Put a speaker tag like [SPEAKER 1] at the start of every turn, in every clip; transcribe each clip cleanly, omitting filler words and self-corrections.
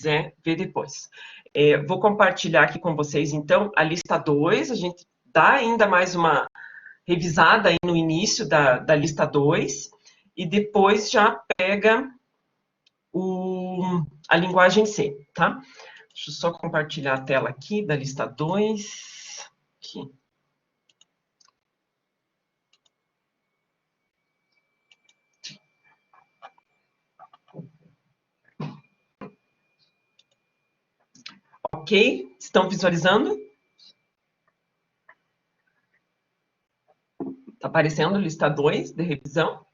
[SPEAKER 1] quiser ver depois. Vou compartilhar aqui com vocês, então, a lista 2. A gente dá ainda mais uma revisada aí no início da lista 2 e depois já pega a linguagem C, tá? Deixa eu só compartilhar a tela aqui da lista 2. Aqui. Ok? Estão visualizando? Está aparecendo lista 2 de revisão?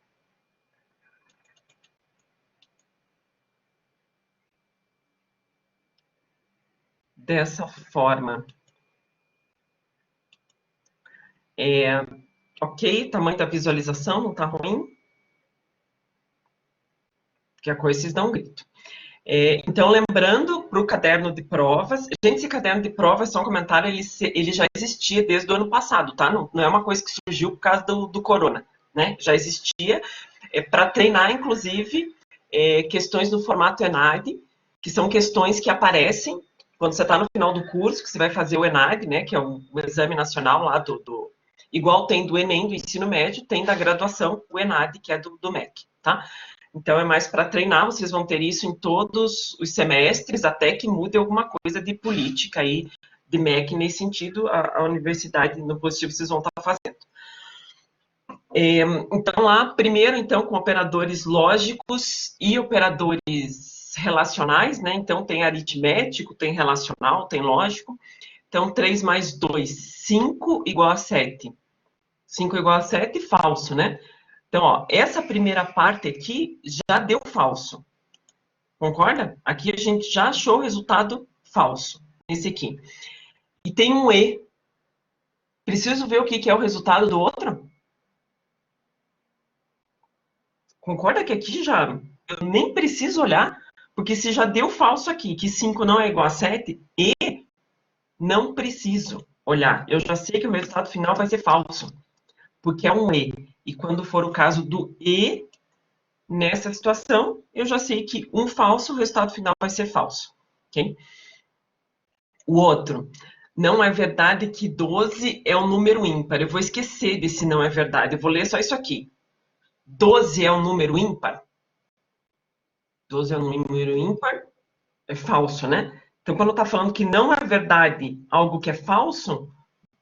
[SPEAKER 1] Dessa forma. Ok, tamanho da visualização não está ruim? Qualquer coisa vocês dão um grito. Então, lembrando para o caderno de provas, gente, esse caderno de provas, só um comentário, ele já existia desde o ano passado, tá? Não é uma coisa que surgiu por causa do corona, né? Já existia, para treinar, inclusive, questões no formato ENAD, que são questões que aparecem quando você está no final do curso, que você vai fazer o ENAD, né? Que é o exame nacional lá igual tem do Enem, do ensino médio, tem da graduação, o ENAD, que é do MEC, tá? Então, é mais para treinar, vocês vão ter isso em todos os semestres, até que mude alguma coisa de política aí, de MEC, nesse sentido, a universidade, no positivo, vocês vão estar fazendo. Então, lá, primeiro, então, com operadores lógicos e operadores relacionais, né? Então, tem aritmético, tem relacional, tem lógico. Então, 3 mais 2, 5 igual a 7. 5 igual a 7, falso, né? Então, ó, essa primeira parte aqui já deu falso. Concorda? Aqui a gente já achou o resultado falso, esse aqui. E tem um E. Preciso ver o que é o resultado do outro? Concorda que aqui já eu nem preciso olhar, porque se já deu falso aqui, que 5 não é igual a 7, E, não preciso olhar. Eu já sei que o resultado final vai ser falso, porque é um E. E quando for o caso do E, nessa situação, eu já sei que um falso, o resultado final vai ser falso. Ok? O outro, não é verdade que 12 é um número ímpar. Eu vou esquecer desse não é verdade. Eu vou ler só isso aqui. 12 é um número ímpar? 12 é um número ímpar? É falso, né? Então, quando está falando que não é verdade algo que é falso,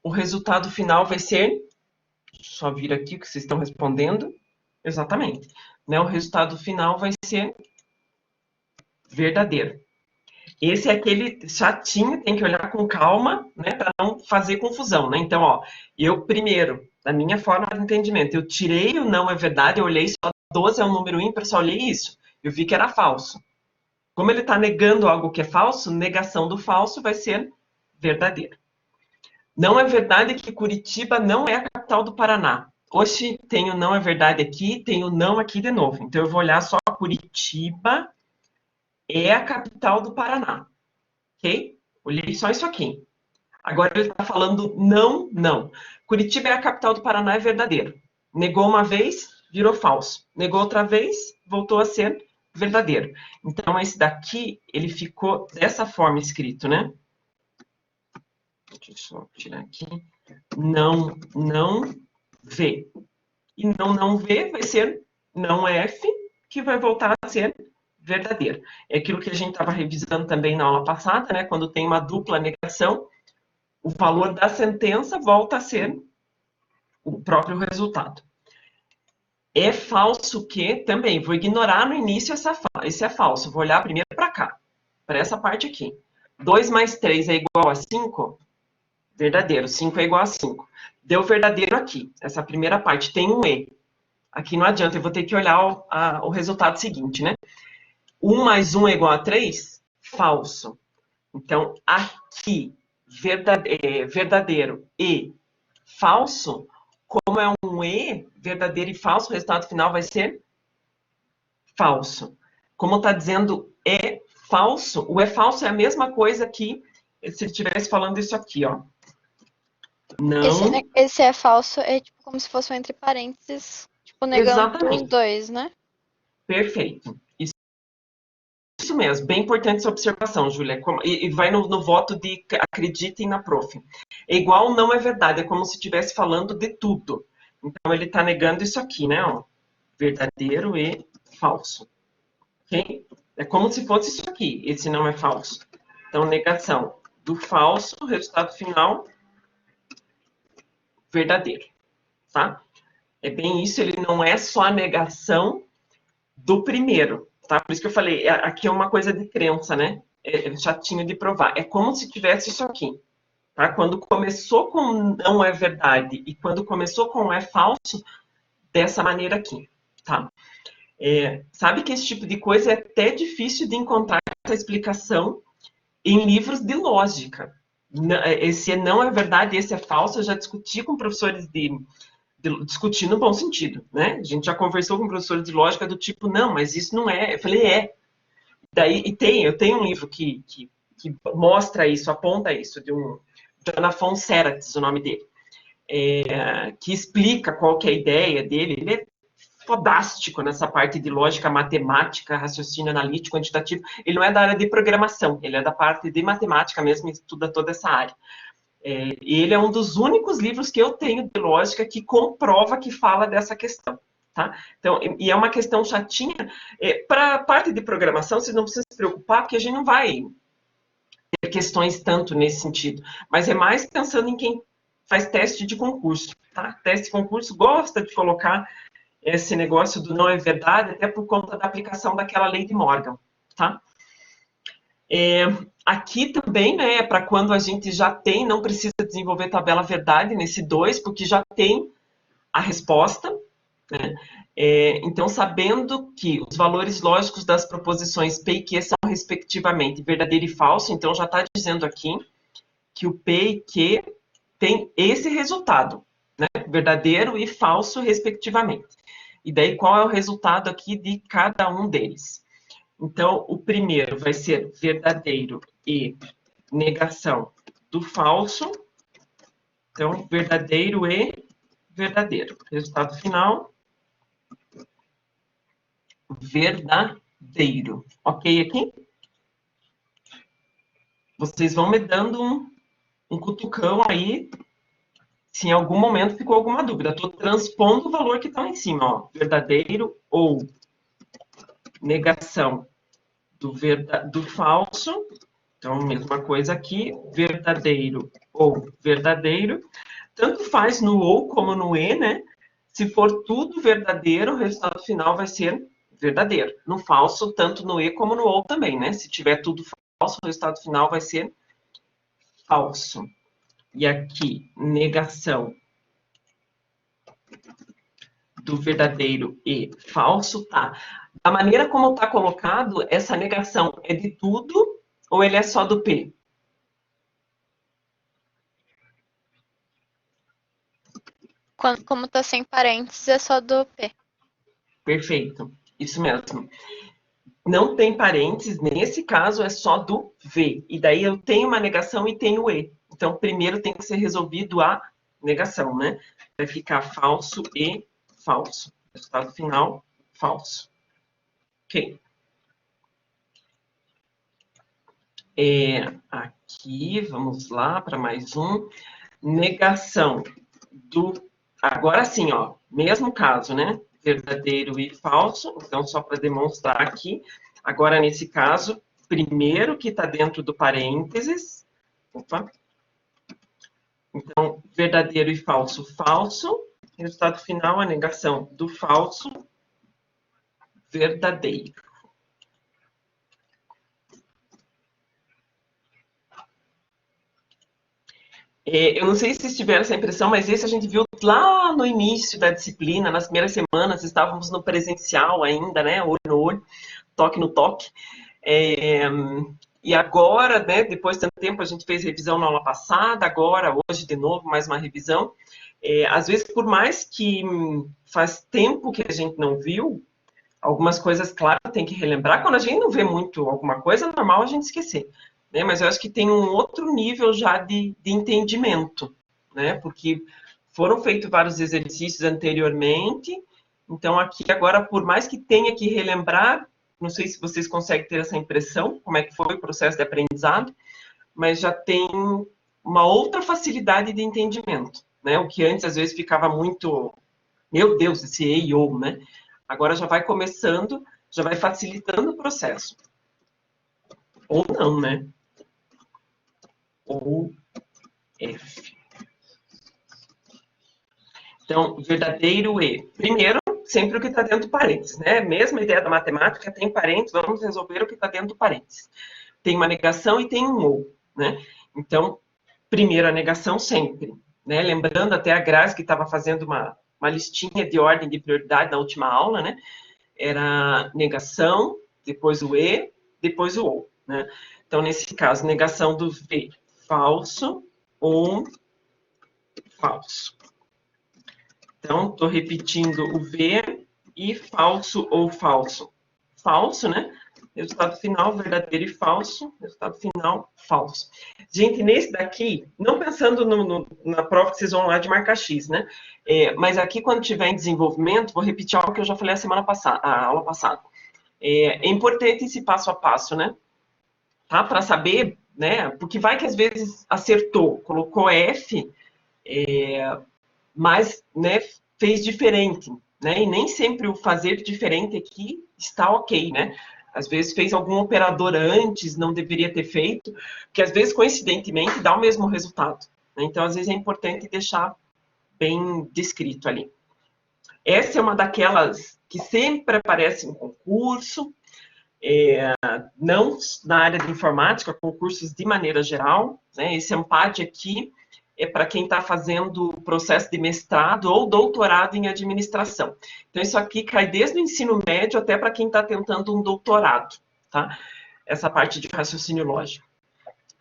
[SPEAKER 1] o resultado final vai ser... Só vir aqui o que vocês estão respondendo. Exatamente. Né? O resultado final vai ser verdadeiro. Esse é aquele chatinho, tem que olhar com calma, né, para não fazer confusão, né? Então, ó, eu primeiro, da minha forma de entendimento, eu tirei o não é verdade, eu olhei só 12 é um número ímpar, só olhei isso. Eu vi que era falso. Como ele está negando algo que é falso, negação do falso vai ser verdadeiro. Não é verdade que Curitiba não é a capital do Paraná. Hoje tenho não é verdade aqui, tenho não aqui de novo. Então eu vou olhar só Curitiba é a capital do Paraná. Ok? Olhei só isso aqui. Agora ele está falando não, não. Curitiba é a capital do Paraná, é verdadeiro. Negou uma vez, virou falso. Negou outra vez, voltou a ser verdadeiro. Então, esse daqui, ele ficou dessa forma escrito, né? Deixa eu só tirar aqui. Não, não vê. E não, não vê vai ser não F, que vai voltar a ser verdadeiro. É aquilo que a gente estava revisando também na aula passada, né? Quando tem uma dupla negação, o valor da sentença volta a ser o próprio resultado. É falso que, também, vou ignorar no início esse é falso, vou olhar primeiro para cá, para essa parte aqui. 2 mais 3 é igual a 5? Verdadeiro, 5 é igual a 5. Deu verdadeiro aqui, essa primeira parte, tem um E. Aqui não adianta, eu vou ter que olhar o resultado seguinte, né? 1 mais 1 é igual a 3? Falso. Então, aqui, verdadeiro e falso, como é um E, verdadeiro e falso, o resultado final vai ser falso. Como está dizendo é falso, o é falso é a mesma coisa que se ele estivesse falando isso aqui, ó. Não.
[SPEAKER 2] Esse é falso, é tipo como se fosse um entre parênteses, tipo, negando os
[SPEAKER 1] Exatamente.
[SPEAKER 2] dois, né?
[SPEAKER 1] Perfeito. Isso Isso mesmo, bem importante essa observação, Júlia. E vai no voto de acreditem na prof. É igual não é verdade, é como se estivesse falando de tudo. Então, ele está negando isso aqui, né? Ó, verdadeiro e falso. Ok? É como se fosse isso aqui, esse não é falso. Então, negação do falso, resultado final, verdadeiro. Tá? É bem isso, ele não é só a negação do primeiro, tá? Por isso que eu falei, aqui é uma coisa de crença, né? É chatinho de provar. É como se tivesse isso aqui, tá? Quando começou com não é verdade e quando começou com é falso, dessa maneira aqui, tá? Sabe que esse tipo de coisa é até difícil de encontrar essa explicação em livros de lógica. Esse não é verdade, esse é falso. Eu já discuti com professores discutir no bom sentido, né? A gente já conversou com professores de lógica do tipo, não, mas isso não é. Eu falei, é. Eu tenho um livro que mostra isso, aponta isso, de um Jonathan Serats, o nome dele, que explica qual que é a ideia dele. Ele é fodástico nessa parte de lógica matemática, raciocínio analítico, quantitativo. Ele não é da área de programação, ele é da parte de matemática mesmo, estuda toda essa área. Ele é um dos únicos livros que eu tenho de lógica que comprova que fala dessa questão. Tá? Então, e é uma questão chatinha. Para a parte de programação, vocês não precisam se preocupar, porque a gente não vai ter questões tanto nesse sentido. Mas é mais pensando em quem faz teste de concurso. Tá? Teste de concurso gosta de colocar esse negócio do não é verdade, até por conta da aplicação daquela lei de Morgan. Tá? Aqui também, né, para quando a gente já tem, não precisa desenvolver tabela verdade nesse 2, porque já tem a resposta, né? Então, sabendo que os valores lógicos das proposições P e Q são, respectivamente, verdadeiro e falso, então já está dizendo aqui que o P e Q tem esse resultado, né? Verdadeiro e falso, respectivamente. E daí, qual é o resultado aqui de cada um deles? Então, o primeiro vai ser verdadeiro e negação do falso. Então, verdadeiro e verdadeiro. Resultado final, verdadeiro. Ok aqui? Vocês vão me dando um cutucão aí, se em algum momento ficou alguma dúvida. Estou transpondo o valor que está em cima, ó. Verdadeiro ou negação do falso. Então, mesma coisa aqui, verdadeiro ou verdadeiro. Tanto faz no ou como no e, né? Se for tudo verdadeiro, o resultado final vai ser verdadeiro. No falso, tanto no e como no ou também, né? Se tiver tudo falso, o resultado final vai ser falso. E aqui, negação do verdadeiro e falso, tá? Da maneira como está colocado, essa negação é de tudo ou ele é só do P?
[SPEAKER 2] Como tá sem parênteses, é só do P.
[SPEAKER 1] Perfeito, isso mesmo. Não tem parênteses, nesse caso é só do V. E daí eu tenho uma negação e tenho E. Então, primeiro tem que ser resolvido a negação, né? Vai ficar falso e falso. Resultado final, falso. Ok. Aqui, vamos lá para mais um. Negação do... Agora sim, ó, mesmo caso, né? Verdadeiro e falso. Então, só para demonstrar aqui. Agora, nesse caso, primeiro que está dentro do parênteses. Opa. Então, verdadeiro e falso, falso. Resultado final, a negação do falso, verdadeiro. Eu não sei se vocês tiveram essa impressão, mas esse a gente viu lá no início da disciplina, nas primeiras semanas, estávamos no presencial ainda, né? Olho no olho, toque no toque. E agora, né, depois de tanto tempo, a gente fez revisão na aula passada, agora, hoje, de novo, mais uma revisão. Às vezes, por mais que faz tempo que a gente não viu, algumas coisas, claro, tem que relembrar. Quando a gente não vê muito alguma coisa, é normal a gente esquecer. Né? Mas eu acho que tem um outro nível já de entendimento, né? Porque foram feitos vários exercícios anteriormente, então aqui agora, por mais que tenha que relembrar, não sei se vocês conseguem ter essa impressão, como é que foi o processo de aprendizado, mas já tem uma outra facilidade de entendimento, né? O que antes às vezes ficava muito, meu Deus, esse e ou, né? Agora já vai começando, já vai facilitando o processo. Ou não, né? Ou F. Então, verdadeiro e. Primeiro, sempre o que está dentro do parênteses, né? Mesma ideia da matemática, tem parênteses, vamos resolver o que está dentro do parênteses. Tem uma negação e tem um ou, né? Então, primeiro a negação sempre, né? Lembrando até a Grazi que estava fazendo uma listinha de ordem de prioridade na última aula, né? Era negação, depois o e, depois o ou, né? Então, nesse caso, negação do V, falso ou falso. Então, estou repetindo o V e falso ou falso. Falso, né? Resultado final, verdadeiro e falso. Resultado final, falso. Gente, nesse daqui, não pensando na prova que vocês vão lá de marcar X, né? Mas aqui, quando tiver em desenvolvimento, vou repetir algo que eu já falei a aula passada. É importante esse passo a passo, né? Tá? Para saber, né? Porque vai que às vezes acertou, colocou F, mas, né, fez diferente, né? E nem sempre o fazer diferente aqui está ok, né? Às vezes fez algum operador antes, não deveria ter feito, que às vezes, coincidentemente, dá o mesmo resultado, né? Então, às vezes, é importante deixar bem descrito ali. Essa é uma daquelas que sempre aparece em concurso, não na área de informática, concursos de maneira geral, né? Esse EMPAD aqui é para quem está fazendo o processo de mestrado ou doutorado em administração. Então, isso aqui cai desde o ensino médio até para quem está tentando um doutorado, tá? Essa parte de raciocínio lógico.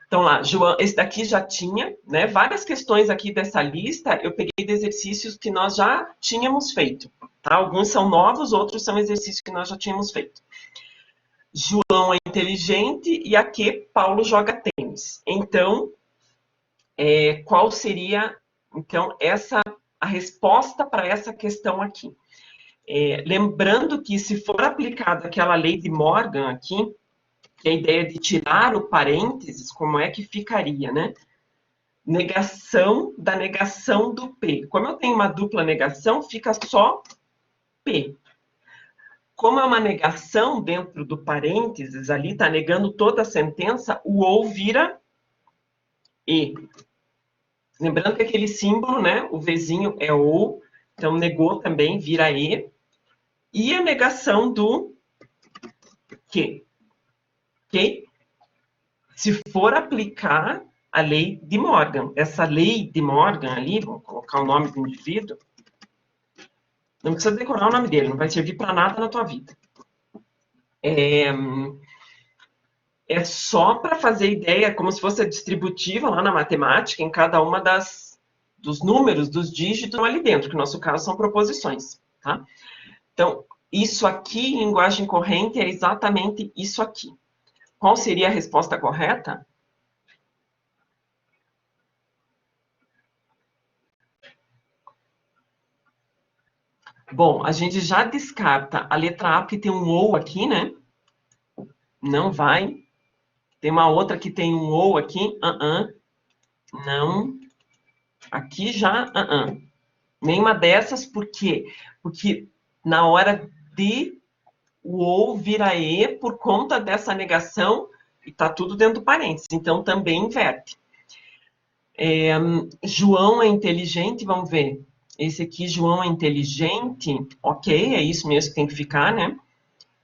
[SPEAKER 1] Então, lá, João, esse daqui já tinha, né? Várias questões aqui dessa lista, eu peguei de exercícios que nós já tínhamos feito, tá? Alguns são novos, outros são exercícios que nós já tínhamos feito. João é inteligente e aqui Paulo joga tênis. Então, qual seria, então, a resposta para essa questão aqui? Lembrando que, se for aplicada aquela lei de Morgan aqui, que é a ideia de tirar o parênteses, como é que ficaria, né? Negação da negação do P. Como eu tenho uma dupla negação, fica só P. Como é uma negação dentro do parênteses, ali está negando toda a sentença, o ou vira E. Lembrando que aquele símbolo, né, o Vzinho é ou, então negou também, vira E. E a negação do que. Ok? Se for aplicar a lei de Morgan, essa lei de Morgan ali, vamos colocar o nome do indivíduo, não precisa decorar o nome dele, não vai servir para nada na tua vida. É só para fazer ideia, como se fosse a distributiva lá na matemática, em cada uma dos números, dos dígitos ali dentro, que no nosso caso são proposições, tá? Então, isso aqui, em linguagem corrente, é exatamente isso aqui. Qual seria a resposta correta? Bom, a gente já descarta a letra A, porque tem um ou aqui, né? Não vai. Tem uma outra que tem um ou aqui. Não. Aqui já, Nenhuma dessas, por quê? Porque na hora de o ou vira E, por conta dessa negação, e está tudo dentro do parênteses, então também inverte. João é inteligente, vamos ver. Esse aqui, João é inteligente, ok, é isso mesmo que tem que ficar, né?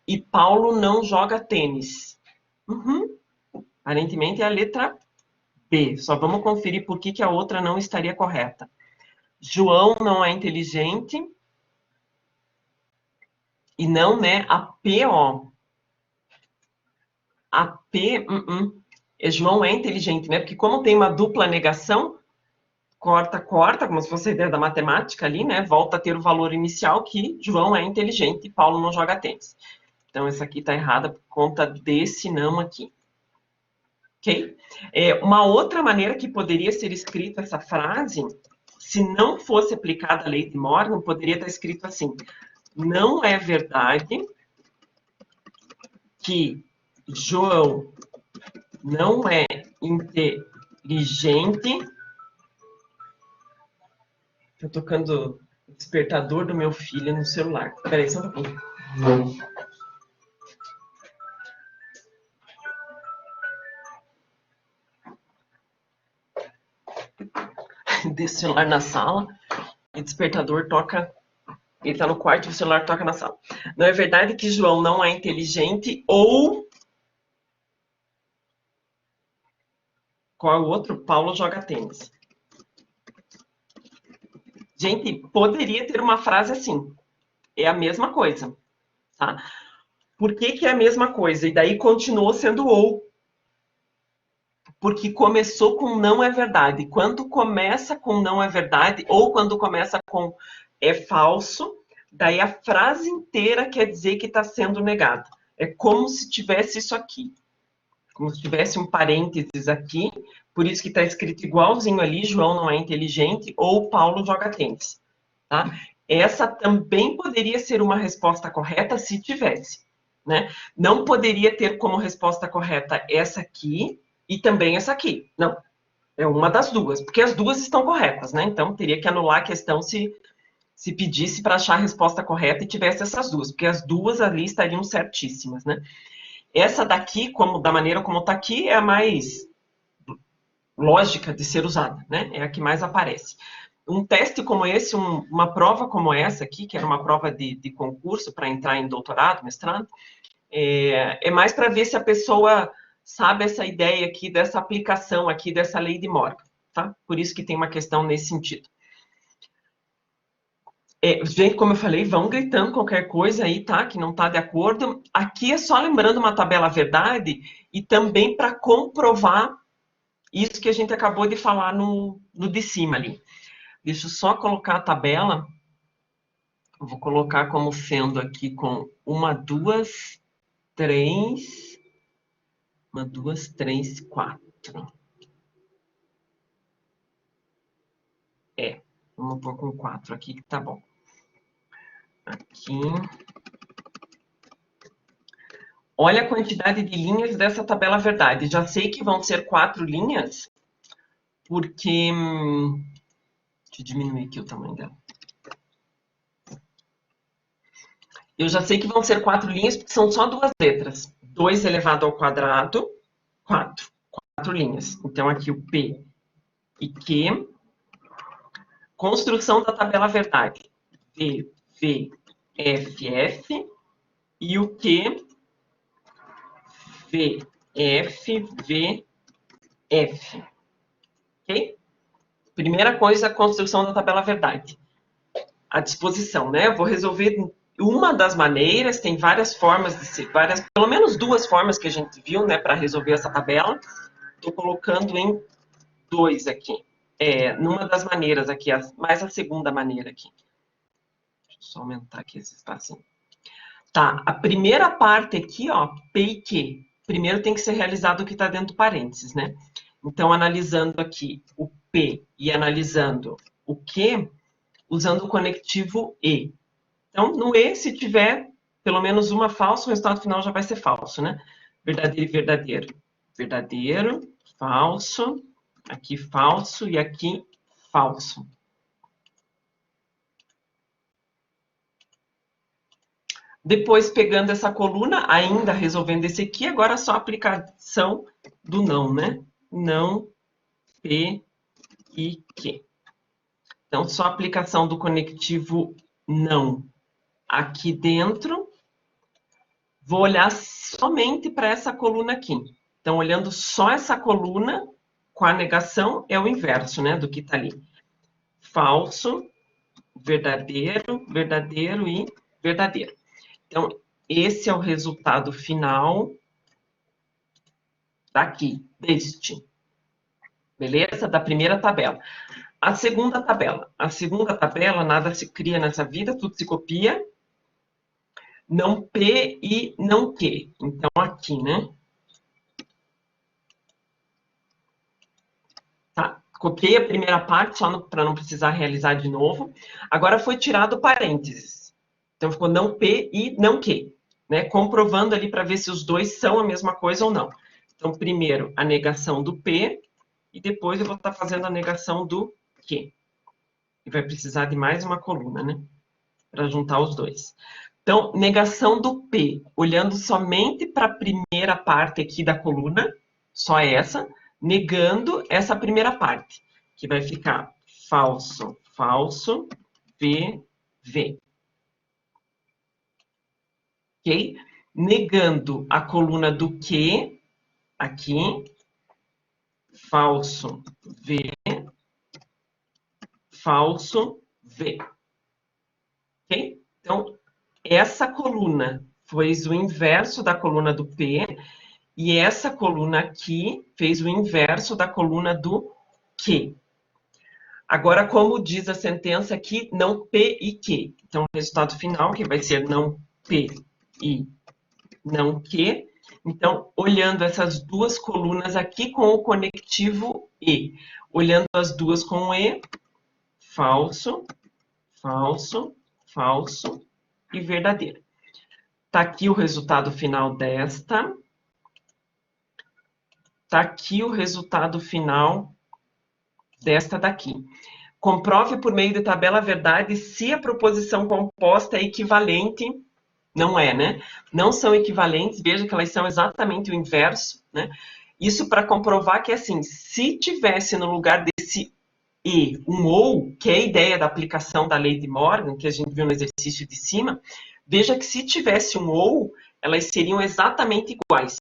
[SPEAKER 1] E Paulo não joga tênis. Aparentemente é a letra B. Só vamos conferir por que a outra não estaria correta. João não é inteligente. E não, né? A P, ó. A P, João é inteligente, né? Porque como tem uma dupla negação, corta, como se fosse a ideia da matemática ali, né? Volta a ter o valor inicial que João é inteligente e Paulo não joga tênis. Então, essa aqui está errada por conta desse não aqui. Ok? Uma outra maneira que poderia ser escrita essa frase, se não fosse aplicada a lei de Morgan, poderia estar escrito assim: não é verdade que João não é inteligente. Tô tocando o despertador do meu filho no celular. Peraí, só um pouquinho. Deixa o celular na sala e o despertador toca. Ele tá no quarto e o celular toca na sala. Não é verdade que João não é inteligente ou... Qual é o outro? Paulo joga tênis. Gente, poderia ter uma frase assim. É a mesma coisa, tá? Por que que é a mesma coisa? E daí continuou sendo ou. Porque começou com não é verdade. Quando começa com não é verdade, ou quando começa com é falso, daí a frase inteira quer dizer que está sendo negado. É como se tivesse isso aqui. Como se tivesse um parênteses aqui, por isso que está escrito igualzinho ali, João não é inteligente, ou Paulo joga tênis. Tá? Essa também poderia ser uma resposta correta se tivesse. Né? Não poderia ter como resposta correta essa aqui e também essa aqui. Não, é uma das duas, porque as duas estão corretas. Né? Então, teria que anular a questão se pedisse para achar a resposta correta e tivesse essas duas, porque as duas ali estariam certíssimas. Né? Essa daqui, da maneira como está aqui, é a mais lógica de ser usada, né? É a que mais aparece. Um teste como esse, uma prova como essa aqui, que era uma prova de concurso para entrar em doutorado, mestrado, é mais para ver se a pessoa sabe essa ideia aqui, dessa aplicação aqui, dessa lei de Morgan, tá? Por isso que tem uma questão nesse sentido. Gente, como eu falei, vão gritando qualquer coisa aí, tá? Que não está de acordo. Aqui é só lembrando uma tabela verdade e também para comprovar isso que a gente acabou de falar no de cima ali. Deixa eu só colocar a tabela. Eu vou colocar como sendo aqui com 1, 2, 3. 1, 2, 3, 4. Vamos pôr com 4 aqui que tá bom. Aqui. Olha a quantidade de linhas dessa tabela verdade. Já sei que vão ser 4 linhas, porque... Deixa eu diminuir aqui o tamanho dela. Eu já sei que vão ser 4 linhas, porque são só 2 letras. 2 elevado ao quadrado, 4. 4 linhas. Então, aqui o P e Q. Construção da tabela verdade. V, V, F, F. E o Q, V, F, V, F. Ok? Primeira coisa, a construção da tabela verdade. A disposição, né? Eu vou resolver uma das maneiras, tem várias formas, pelo menos 2 formas que a gente viu, né, para resolver essa tabela. Estou colocando em 2 aqui. Numa das maneiras aqui, mais a segunda maneira aqui. Deixa eu só aumentar aqui esse espacinho. Tá, a primeira parte aqui, ó, P e Q. Primeiro tem que ser realizado o que está dentro do parênteses, né? Então, analisando aqui o P e analisando o Q, usando o conectivo E. Então, no E, se tiver pelo menos uma falsa, o resultado final já vai ser falso, né? Verdadeiro e verdadeiro. Verdadeiro, falso, aqui falso e aqui falso. Depois, pegando essa coluna, ainda resolvendo esse aqui, agora só a aplicação do não, né? Não, P e Q. Então, só a aplicação do conectivo não aqui dentro. Vou olhar somente para essa coluna aqui. Então, olhando só essa coluna, com a negação, é o inverso, né, do que está ali. Falso, verdadeiro, verdadeiro e verdadeiro. Então, esse é o resultado final daqui, deste. Beleza? Da primeira tabela. A segunda tabela. A segunda tabela, nada se cria nessa vida, tudo se copia. Não P e não Q. Então, aqui, né? Tá? Copiei a primeira parte, só para não precisar realizar de novo. Agora foi tirado parênteses. Então, ficou não P e não Q. né, comprovando ali para ver se os dois são a mesma coisa ou não. Então, primeiro, a negação do P, e depois eu vou estar fazendo a negação do Q. E vai precisar de mais uma coluna, né, para juntar os dois. Então, negação do P, olhando somente para a primeira parte aqui da coluna, só essa, negando essa primeira parte, que vai ficar falso, falso, V, V. Ok? Negando a coluna do Q, aqui, falso, V, falso, V. Ok? Então, essa coluna fez o inverso da coluna do P, e essa coluna aqui fez o inverso da coluna do Q. Agora, como diz a sentença aqui, não P e Q. Então, o resultado final, que vai ser não P e não Q. Então, olhando essas duas colunas aqui com o conectivo E. Olhando as duas com o E, falso, falso, falso e verdadeiro. Está aqui o resultado final desta. Está aqui o resultado final desta daqui. Comprove por meio de tabela a verdade se a proposição composta é equivalente. Não é, né? Não são equivalentes, veja que elas são exatamente o inverso, né? Isso para comprovar que, assim, se tivesse no lugar desse e um ou, que é a ideia da aplicação da lei de Morgan, que a gente viu no exercício de cima, veja que se tivesse um ou, elas seriam exatamente iguais.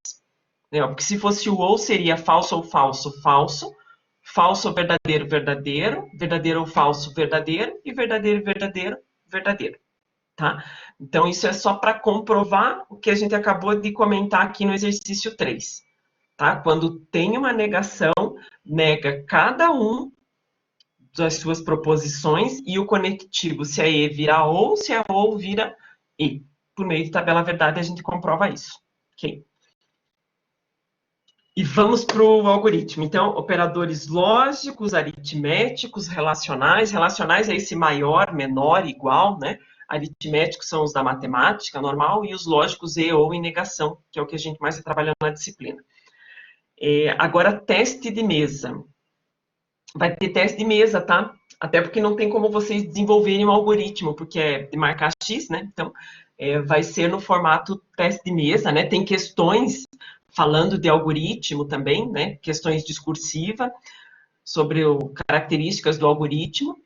[SPEAKER 1] Né? Porque se fosse o ou, seria falso ou falso, falso, falso ou verdadeiro, verdadeiro, verdadeiro ou falso, verdadeiro, e verdadeiro, verdadeiro, verdadeiro. Tá? Então, isso é só para comprovar o que a gente acabou de comentar aqui no exercício 3. Tá? Quando tem uma negação, nega cada um das suas proposições e o conectivo, se é E vira ou, se é ou vira E. Por meio de tabela verdade, a gente comprova isso. Ok? E vamos para o algoritmo. Então, operadores lógicos, aritméticos, relacionais. Relacionais é esse maior, menor, igual, né? Aritméticos são os da matemática normal e os lógicos e ou em negação, que é o que a gente mais está trabalhando na disciplina. Agora, teste de mesa. Vai ter teste de mesa, tá? Até porque não tem como vocês desenvolverem um algoritmo, porque é de marcar X, né? Então, vai ser no formato teste de mesa, né? Tem questões falando de algoritmo também, né? Questões discursivas sobre características do algoritmo,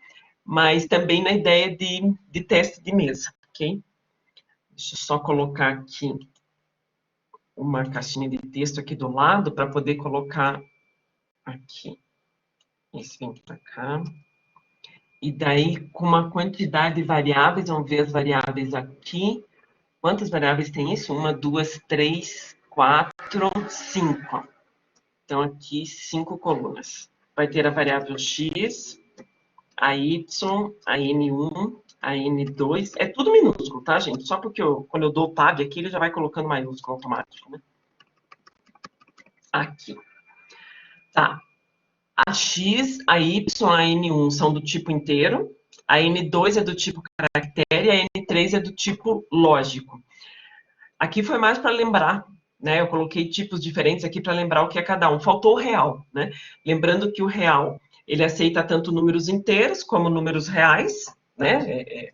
[SPEAKER 1] mas também na ideia de teste de mesa, ok? Deixa eu só colocar aqui uma caixinha de texto aqui do lado para poder colocar aqui. Esse vem para cá. E daí, com uma quantidade de variáveis, vamos ver as variáveis aqui. Quantas variáveis tem isso? 1, 2, 3, 4, 5. Então, aqui, 5 colunas. Vai ter a variável x, a y, a n1, a n2. É tudo minúsculo, tá, gente? Só porque quando eu dou o tab aqui, ele já vai colocando maiúsculo automático, né? Aqui. Tá. A x, a y, a n1 são do tipo inteiro. A n2 é do tipo caractere, a n3 é do tipo lógico. Aqui foi mais para lembrar, né? Eu coloquei tipos diferentes aqui para lembrar o que é cada um. Faltou o real, né? Lembrando que o real, ele aceita tanto números inteiros como números reais, né?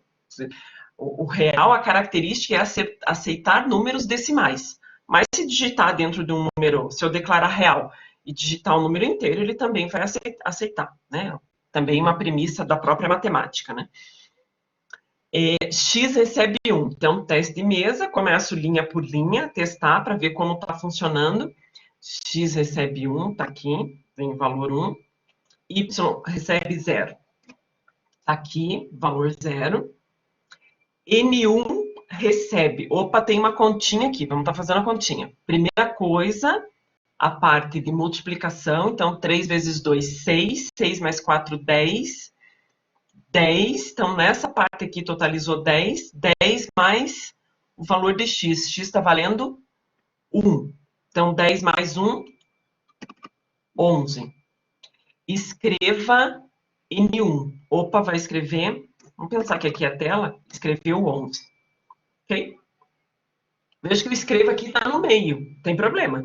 [SPEAKER 1] O real, a característica é aceitar números decimais. Mas se digitar dentro de um número, se eu declarar real e digitar um número inteiro, ele também vai aceitar, né? Também uma premissa da própria matemática, né? X recebe 1. Então, teste de mesa, começo linha por linha, testar para ver como está funcionando. X recebe 1, está aqui, vem o valor 1. Y recebe 0. Está aqui, valor 0. N1 recebe. Opa, tem uma continha aqui, vamos estar fazendo a continha. Primeira coisa, a parte de multiplicação. Então, 3 vezes 2, 6. 6 mais 4, 10. 10, então nessa parte aqui totalizou 10, 10 mais o valor de x, x está valendo 1, então 10 mais 1, 11. Escreva N1, opa, vai escrever, vamos pensar que aqui é a tela, escreveu 11, ok? Veja que eu escrevo aqui está no meio, tem problema,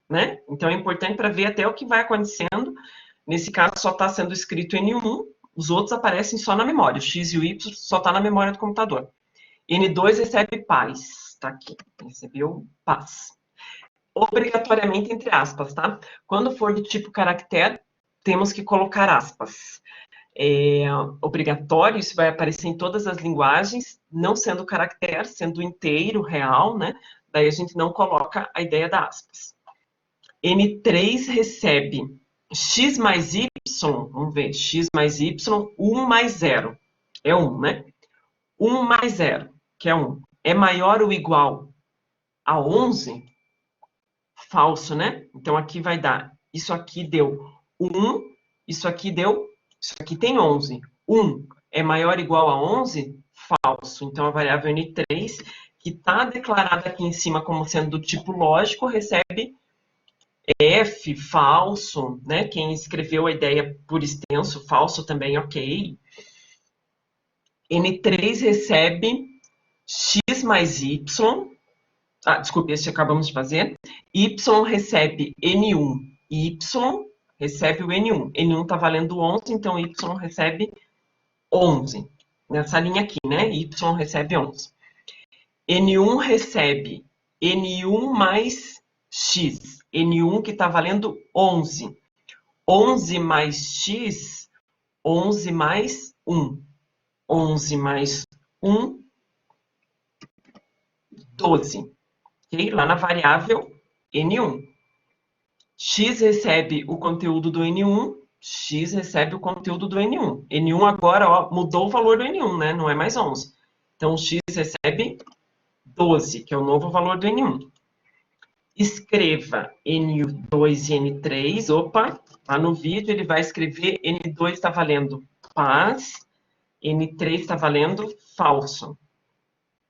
[SPEAKER 1] né? Então é importante para ver até o que vai acontecendo. Nesse caso só está sendo escrito N1, os outros aparecem só na memória. O X e o Y só está na memória do computador. N2 recebe paz, está aqui, recebeu paz. Obrigatoriamente entre aspas, tá? Quando for do tipo caractere, temos que colocar aspas. É obrigatório, isso vai aparecer em todas as linguagens, não sendo caractere, sendo inteiro, real, né? Daí a gente não coloca a ideia da aspas. N3 recebe x mais y, vamos ver, x mais y, 1 mais 0, é 1, né? 1 mais 0, que é 1, é maior ou igual a 11? Falso, né? Então aqui vai dar, isso aqui deu 1, isso aqui tem 11. 1 é maior ou igual a 11? Falso. Então a variável N3, que está declarada aqui em cima como sendo do tipo lógico, recebe F, falso, né? Quem escreveu a ideia por extenso, falso também, ok. N3 recebe x mais y, desculpe, esse acabamos de fazer. Y recebe N1, Y recebe o N1. N1 está valendo 11, então Y recebe 11. Nessa linha aqui, né? Y recebe 11. N1 recebe N1 mais X. N1 que está valendo 11. 11 mais X, 11 mais 1. 11 mais 1, 12. Okay? Lá na variável N1. X recebe o conteúdo do N1, X recebe o conteúdo do N1. N1 agora mudou o valor do N1, né? Não é mais 11. Então, X recebe 12, que é o novo valor do N1. Escreva N2 e N3. Opa, lá no vídeo ele vai escrever N2 está valendo paz, N3 está valendo falso.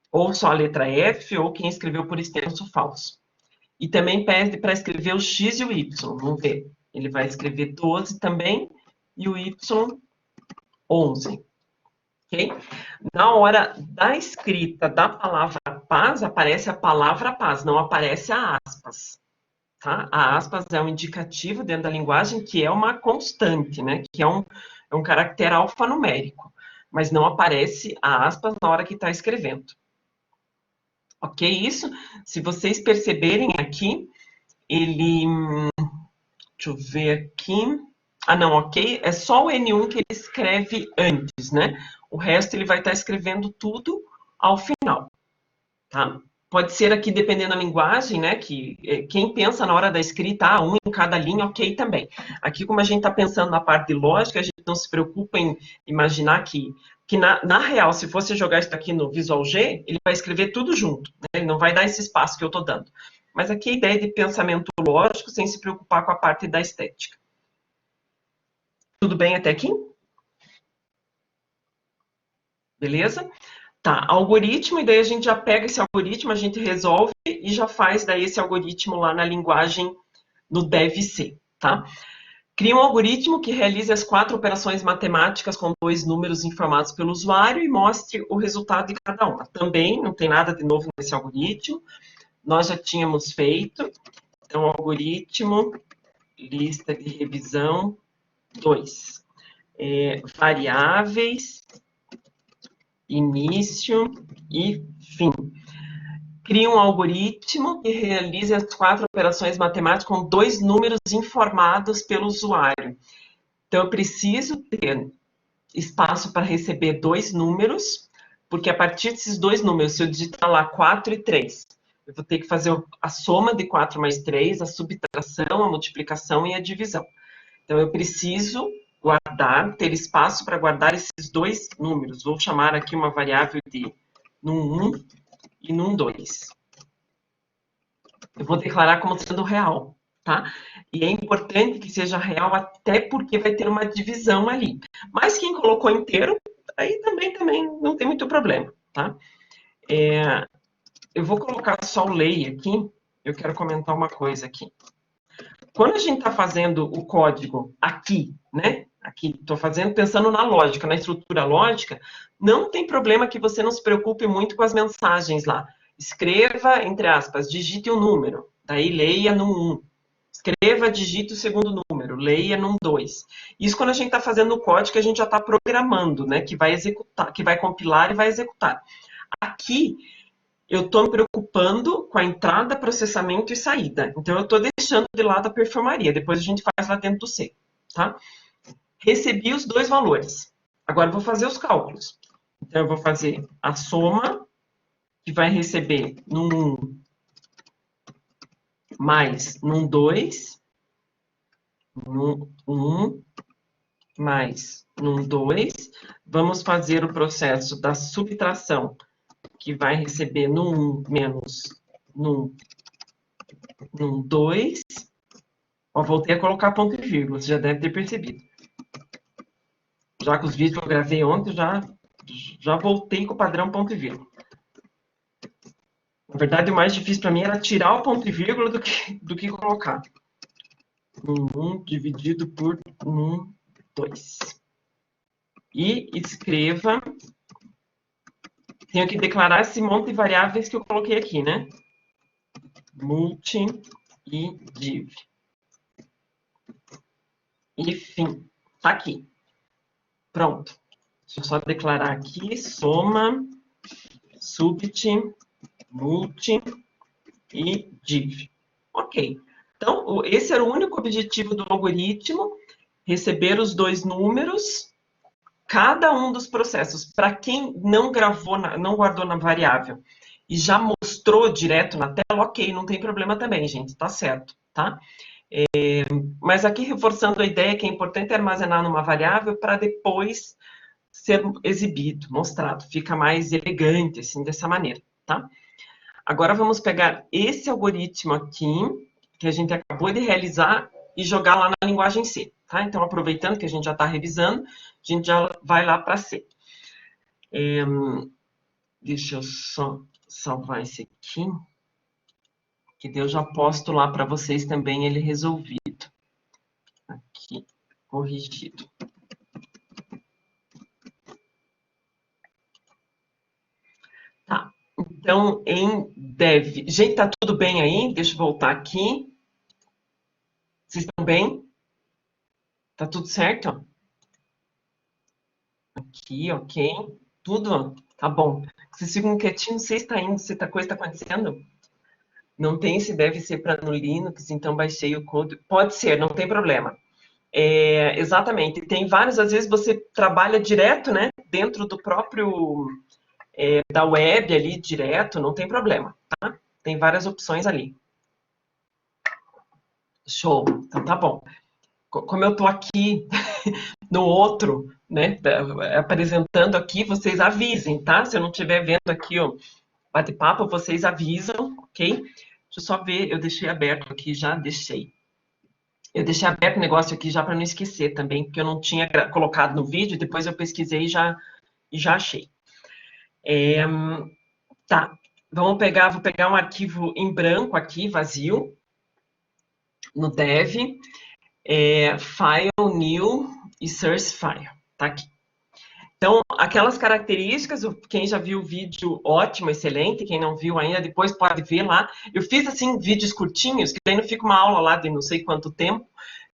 [SPEAKER 1] Ou só a letra F, ou quem escreveu por extenso falso. E também pede para escrever o X e o Y. Vamos ver. Ele vai escrever 12 também e o Y 11. Okay? Na hora da escrita da palavra paz, aparece a palavra paz, não aparece a aspas. Tá? A aspas é um indicativo dentro da linguagem que é uma constante, né? Que é um caractere alfanumérico. Mas não aparece a aspas na hora que está escrevendo. Ok? Isso, se vocês perceberem aqui, ele... Deixa eu ver aqui. Ah, não, ok. É só o N1 que ele escreve antes, né? O resto ele vai estar escrevendo tudo ao final. Tá? Pode ser aqui, dependendo da linguagem, né? Que quem pensa na hora da escrita, um em cada linha, ok também. Aqui, como a gente está pensando na parte de lógica, a gente não se preocupa em imaginar que na real, se fosse jogar isso aqui no Visual G, ele vai escrever tudo junto. Né? Ele não vai dar esse espaço que eu estou dando. Mas aqui a ideia de pensamento lógico, sem se preocupar com a parte da estética. Tudo bem até aqui? Beleza? Tá, algoritmo, e daí a gente já pega esse algoritmo, a gente resolve e já faz daí esse algoritmo lá na linguagem, no deve-ser, tá? Cria um algoritmo que realize as 4 operações matemáticas com 2 números informados pelo usuário e mostre o resultado de cada uma. Também não tem nada de novo nesse algoritmo, nós já tínhamos feito. Então, algoritmo, lista de revisão 2. Variáveis, início e fim. Cria um algoritmo que realize as 4 operações matemáticas com 2 números informados pelo usuário. Então, eu preciso ter espaço para receber 2 números, porque a partir desses 2 números, se eu digitar lá 4 e 3, eu vou ter que fazer a soma de 4 mais 3, a subtração, a multiplicação e a divisão. Então, eu preciso guardar, ter espaço para guardar esses 2 números. Vou chamar aqui uma variável de num1 e num2. Eu vou declarar como sendo real, tá? E é importante que seja real até porque vai ter uma divisão ali. Mas quem colocou inteiro, aí também não tem muito problema, tá? Eu vou colocar só o lay aqui. Eu quero comentar uma coisa aqui. Quando a gente está fazendo o código aqui, né? Aqui, estou fazendo pensando na lógica, na estrutura lógica, não tem problema que você não se preocupe muito com as mensagens lá. escreva, entre aspas, digite um número, daí leia no 1. Escreva, digite o segundo número, leia num 2. Isso quando a gente está fazendo o código, a gente já está programando, né? Que vai executar, que vai compilar e vai executar. Aqui, eu estou me preocupando com a entrada, processamento e saída. Então, eu estou deixando de lado a performaria. Depois a gente faz lá dentro do C, tá? Recebi os 2 valores. Agora, eu vou fazer os cálculos. Então, eu vou fazer a soma, que vai receber num 1 mais num 2, num 1 mais num 2. Vamos fazer o processo da subtração, que vai receber num 1 menos num 2. Ó, voltei a colocar ponto e vírgula, você já deve ter percebido. Já que os vídeos que eu gravei ontem, já voltei com o padrão ponto e vírgula. Na verdade, o mais difícil para mim era tirar o ponto e vírgula do que colocar. 1 dividido por 2. E escreva... Tenho que declarar esse monte de variáveis que eu coloquei aqui, né? Multi e div. E fim. Tá aqui. Pronto. Deixa eu só declarar aqui. Soma, subit, multi e div. Ok. Então, esse era o único objetivo do algoritmo, receber os 2 números, cada um dos processos. Para quem não gravou, não guardou na variável e já mostrou direto na tela, ok, não tem problema também, gente, tá certo, tá? Mas aqui reforçando a ideia que é importante armazenar numa variável para depois ser exibido, mostrado. Fica mais elegante, assim, dessa maneira, tá? Agora vamos pegar esse algoritmo aqui, que a gente acabou de realizar, e jogar lá na linguagem C, tá? Então, aproveitando que a gente já está revisando, a gente já vai lá para C. Deixa eu só salvar esse aqui, que daí eu já posto lá para vocês também ele resolvido. Aqui, corrigido. Tá, então em dev... Gente, tá tudo bem aí? Deixa eu voltar aqui. Vocês estão bem? Tá tudo certo? Aqui, ok. Tudo? Tá bom. Vocês ficam quietinhos, não sei se está indo, se a coisa está acontecendo. Não tem se deve ser para no Linux, então baixei o código. Pode ser, não tem problema. Exatamente. Tem vários, às vezes você trabalha direto, né? Dentro do próprio... da web ali, direto, não tem problema, tá? Tem várias opções ali. Show. Então tá bom. Como eu tô aqui no outro, né, apresentando aqui, vocês avisem, tá? Se eu não estiver vendo aqui o bate-papo, vocês avisam, ok? Deixa eu só ver, eu deixei aberto aqui, já deixei. Eu deixei aberto o negócio aqui já para não esquecer também, porque eu não tinha colocado no vídeo, depois eu pesquisei e já achei. Tá, vou pegar um arquivo em branco aqui, vazio, no dev, file, new e source file, tá aqui. Então, aquelas características, quem já viu o vídeo, ótimo, excelente, quem não viu ainda, depois pode ver lá. Eu fiz, assim, vídeos curtinhos, que daí não fica uma aula lá de não sei quanto tempo,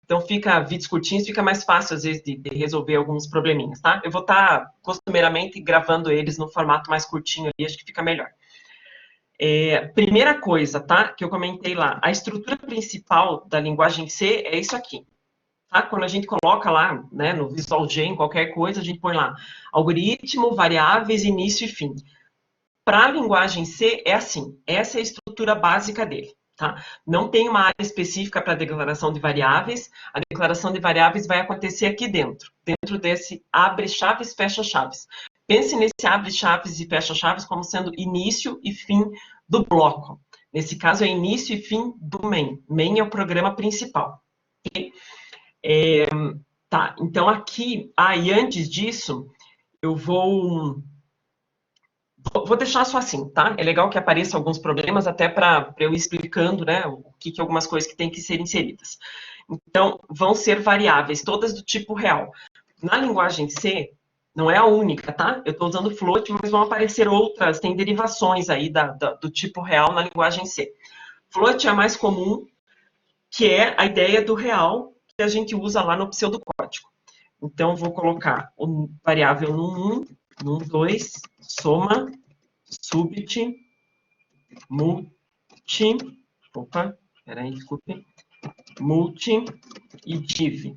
[SPEAKER 1] então fica vídeos curtinhos, fica mais fácil, às vezes, de resolver alguns probleminhas, tá? Eu vou estar, costumeiramente, gravando eles no formato mais curtinho ali, acho que fica melhor. Primeira coisa, tá? Que eu comentei lá, a estrutura principal da linguagem C é isso aqui. Tá? Quando a gente coloca lá, né, no Visual J, em qualquer coisa, a gente põe lá algoritmo, variáveis, início e fim. Para a linguagem C, é assim. Essa é a estrutura básica dele. Tá? Não tem uma área específica para a declaração de variáveis. A declaração de variáveis vai acontecer aqui dentro. Dentro desse abre chaves, fecha chaves. Pense nesse abre chaves e fecha chaves como sendo início e fim do bloco. Nesse caso, é início e fim do main. Main é o programa principal. Okay? Tá, então aqui, e antes disso, eu vou deixar só assim, tá? É legal que apareçam alguns problemas até para eu ir explicando, né, o que algumas coisas que têm que ser inseridas. Então, vão ser variáveis, todas do tipo real. Na linguagem C, Não é a única, tá? Eu estou usando float, mas vão aparecer outras, tem derivações aí do tipo real na linguagem C. Float é a mais comum, que é a ideia do real que a gente usa lá no pseudocódigo. Então, vou colocar o variável num1, num2, soma, subit, multi, opa, peraí, desculpe, multi e div.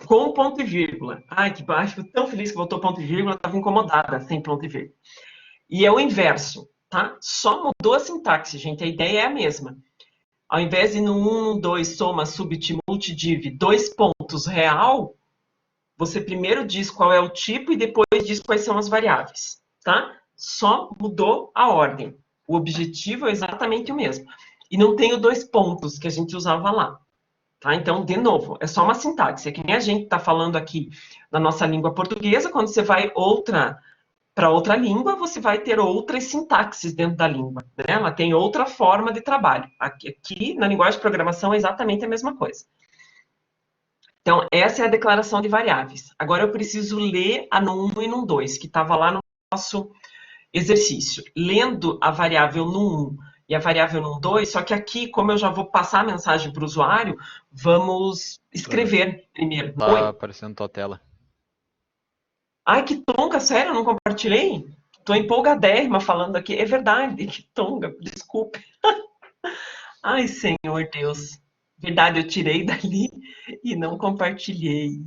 [SPEAKER 1] Com ponto e vírgula. Ai, que baixo, fico tão feliz que botou ponto e vírgula, estava incomodada sem ponto e vírgula. E é o inverso, tá? Só mudou a sintaxe, gente, a ideia é a mesma. Ao invés de no 1, no 2, soma, subit, multi, div, 2 pontos real, você primeiro diz qual é o tipo e depois diz quais são as variáveis, tá? Só mudou a ordem. O objetivo é exatamente o mesmo. E não tem os 2 pontos que a gente usava lá. Tá? Então, de novo, é só uma sintaxe. É que nem a gente está falando aqui na nossa língua portuguesa, quando você vai para outra língua, você vai ter outras sintaxes dentro da língua. Né? Ela tem outra forma de trabalho. Aqui, na linguagem de programação, é exatamente a mesma coisa. Então, essa é a declaração de variáveis. Agora, eu preciso ler a num1 e num2, que estava lá no nosso exercício. Lendo a variável num1 e a variável num2, só que aqui, como eu já vou passar a mensagem para o usuário, vamos escrever primeiro.
[SPEAKER 3] Tá aparecendo tua tela.
[SPEAKER 1] Ai, que tonga, sério, eu não compartilhei? Tô empolgadérrima falando aqui. É verdade, que tonga, desculpe. Ai, Senhor Deus. Verdade, eu tirei dali e não compartilhei.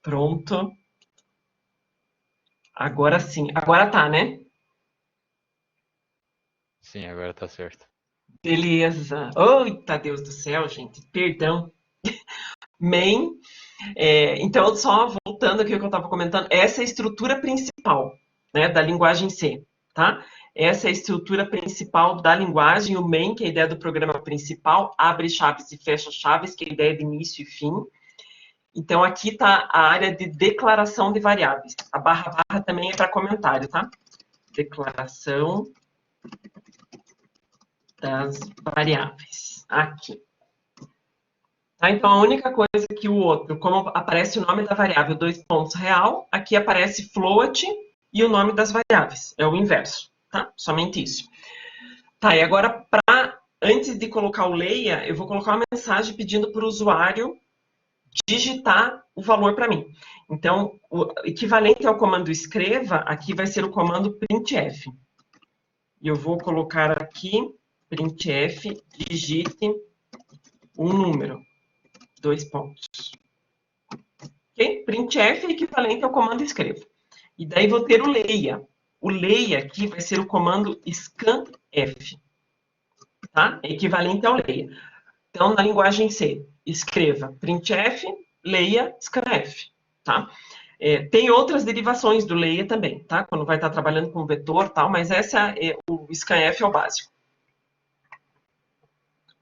[SPEAKER 1] Pronto. Agora sim. Agora tá, né?
[SPEAKER 3] Sim, agora tá certo.
[SPEAKER 1] Beleza. Eita, Deus do céu, gente. Perdão. Main. Então, só voltando aqui ao que eu estava comentando, essa é a estrutura principal, né, da linguagem C, tá? Essa é a estrutura principal da linguagem, o main, que é a ideia do programa principal, abre chaves e fecha chaves, que é a ideia de início e fim. Então, aqui está a área de declaração de variáveis. A barra também é para comentário, tá? Declaração das variáveis. Aqui. Tá? Então, a única coisa que o outro, como aparece o nome da variável, 2 pontos real, aqui aparece float e o nome das variáveis. É o inverso, tá? Somente isso. Tá, e agora, antes de colocar o leia, eu vou colocar uma mensagem pedindo para o usuário digitar o valor para mim. Então, o equivalente ao comando escreva, aqui vai ser o comando printf. E eu vou colocar aqui, printf, digite um número. 2 pontos. Ok? Printf é equivalente ao comando escreva. E daí vou ter o leia. O leia aqui vai ser o comando scanf. Tá? É equivalente ao leia. Então, na linguagem C, escreva printf, leia, scanf. Tá? Tem outras derivações do leia também, tá? Quando vai estar trabalhando com vetor tal, mas o scanf é o básico.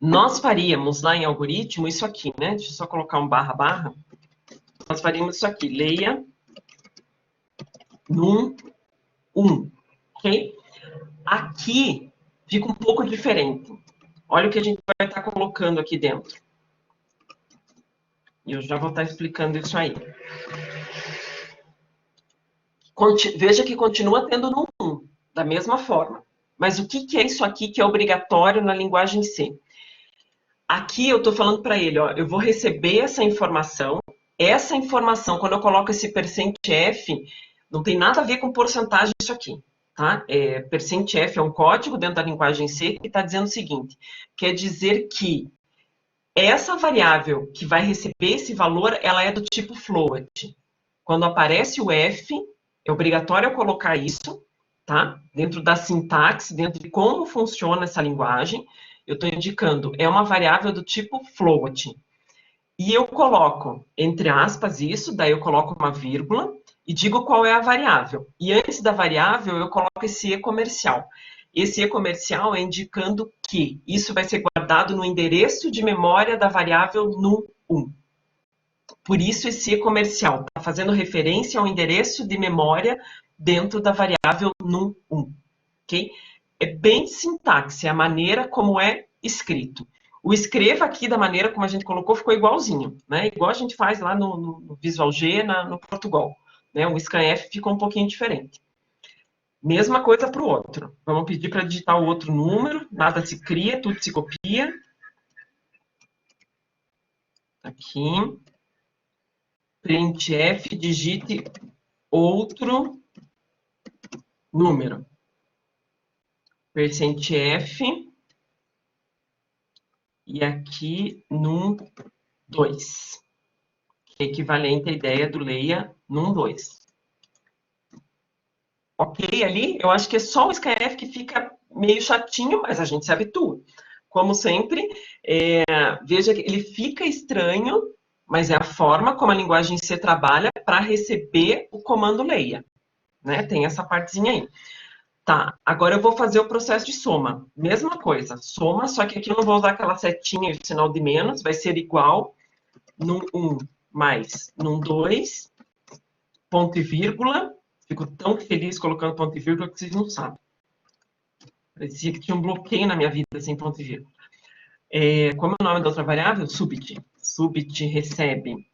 [SPEAKER 1] Nós faríamos lá em algoritmo isso aqui, né? Deixa eu só colocar um barra. Nós faríamos isso aqui, leia num1, ok? Aqui fica um pouco diferente. Olha o que a gente vai estar colocando aqui dentro. E eu já vou estar explicando isso aí. Veja que continua tendo num1, da mesma forma. Mas o que é isso aqui que é obrigatório na linguagem C? Aqui eu estou falando para ele, ó, eu vou receber essa informação, quando eu coloco esse %f, não tem nada a ver com porcentagem isso aqui, tá? %f é um código dentro da linguagem C que está dizendo o seguinte, quer dizer que essa variável que vai receber esse valor, ela é do tipo float. Quando aparece o f, é obrigatório eu colocar isso, tá? Dentro da sintaxe, dentro de como funciona essa linguagem, eu estou indicando, é uma variável do tipo float. E eu coloco, entre aspas, isso, daí eu coloco uma vírgula e digo qual é a variável. E antes da variável, eu coloco esse e-comercial. Esse e-comercial é indicando que isso vai ser guardado no endereço de memória da variável num1. Por isso, esse e-comercial está fazendo referência ao endereço de memória dentro da variável num1. Ok? É bem sintaxe, é a maneira como é escrito. O escreva aqui, da maneira como a gente colocou, ficou igualzinho, né? Igual a gente faz lá no Visual G, no Portugal. né? O scanf ficou um pouquinho diferente. Mesma coisa para o outro. Vamos pedir para digitar o outro número, nada se cria, tudo se copia. Aqui. Printf, digite outro número. %f. E aqui, num2. Que é equivalente à ideia do leia num2. Ok ali? Eu acho que é só o scanf que fica meio chatinho, mas a gente se habitua. Como sempre, veja que ele fica estranho, mas é a forma como a linguagem C trabalha para receber o comando leia. Né? Tem essa partezinha aí. Tá, agora eu vou fazer o processo de soma. Mesma coisa, soma, só que aqui eu não vou usar aquela setinha e o sinal de menos, vai ser igual num 1 mais num 2, ponto e vírgula. Fico tão feliz colocando ponto e vírgula que vocês não sabem. Parecia que tinha um bloqueio na minha vida sem ponto e vírgula. Como é o nome da outra variável? Subit. Subit recebe.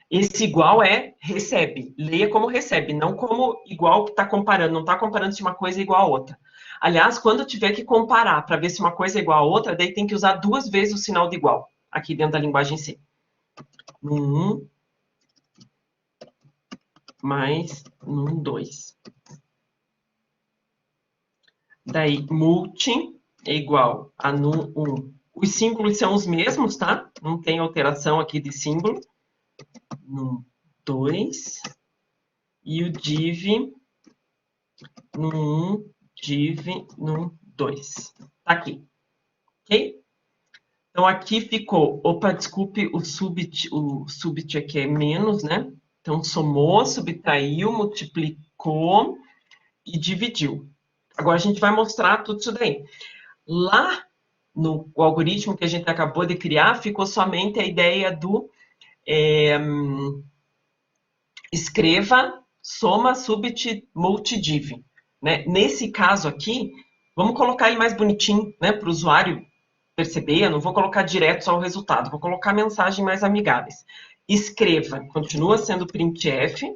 [SPEAKER 1] Esse igual é recebe. Leia como recebe, não como igual que está comparando. Não está comparando se uma coisa é igual a outra. Aliás, quando eu tiver que comparar para ver se uma coisa é igual a outra, daí tem que usar 2 vezes o sinal de igual, aqui dentro da linguagem C. 1 mais 2. Daí, multi é igual a num1. Os símbolos são os mesmos, tá? Não tem alteração aqui de símbolo. Num2. E o div num1, div num2. Tá aqui. Ok? Então, aqui ficou... Opa, desculpe, o subit aqui é menos, né? Então, somou, subtraiu, multiplicou e dividiu. Agora, a gente vai mostrar tudo isso daí. Lá no algoritmo que a gente acabou de criar, ficou somente a ideia do escreva, soma, subit, multidiv. Né? Nesse caso aqui, vamos colocar ele mais bonitinho, né, para o usuário perceber. Eu não vou colocar direto só o resultado, vou colocar mensagens mais amigáveis. Escreva, continua sendo printf,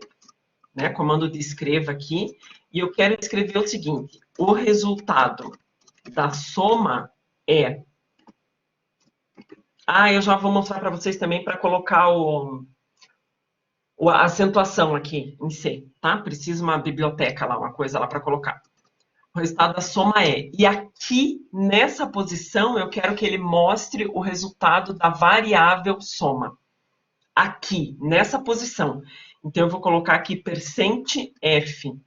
[SPEAKER 1] né, comando de escreva aqui, e eu quero escrever o seguinte: o resultado da soma é... eu já vou mostrar para vocês também para colocar a acentuação aqui em C, tá? Precisa uma biblioteca lá, uma coisa lá para colocar. O resultado da soma é... E aqui, nessa posição, eu quero que ele mostre o resultado da variável soma. Aqui, nessa posição. Então, eu vou colocar aqui %f,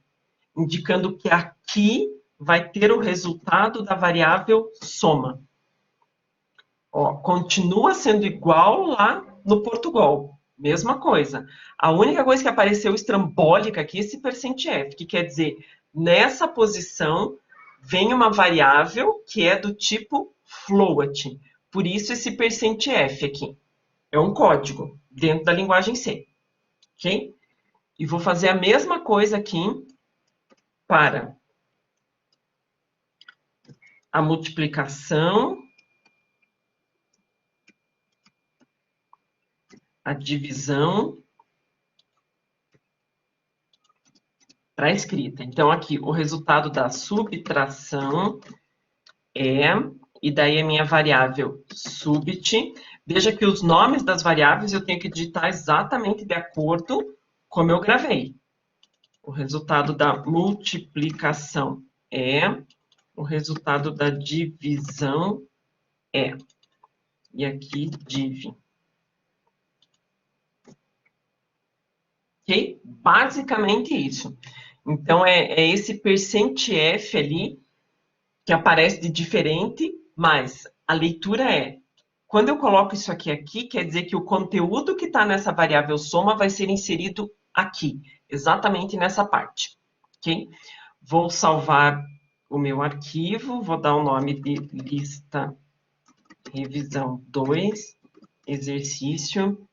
[SPEAKER 1] indicando que aqui vai ter o resultado da variável soma. Ó, continua sendo igual lá no Portugal. Mesma coisa. A única coisa que apareceu estrambólica aqui é esse %f, que quer dizer, nessa posição vem uma variável que é do tipo float. Por isso esse %f aqui. É um código dentro da linguagem C. Ok? E vou fazer a mesma coisa aqui para a multiplicação, a divisão para a escrita. Então, aqui, o resultado da subtração é... E daí a minha variável subit. Veja que os nomes das variáveis eu tenho que digitar exatamente de acordo como eu gravei. O resultado da multiplicação é... O resultado da divisão é... E aqui, div. Ok? Basicamente isso. Então, é esse %f ali que aparece de diferente, mas a leitura é... Quando eu coloco isso aqui, quer dizer que o conteúdo que está nessa variável soma vai ser inserido aqui, exatamente nessa parte. Ok? Vou salvar o meu arquivo, vou dar o nome de lista revisão 2, exercício.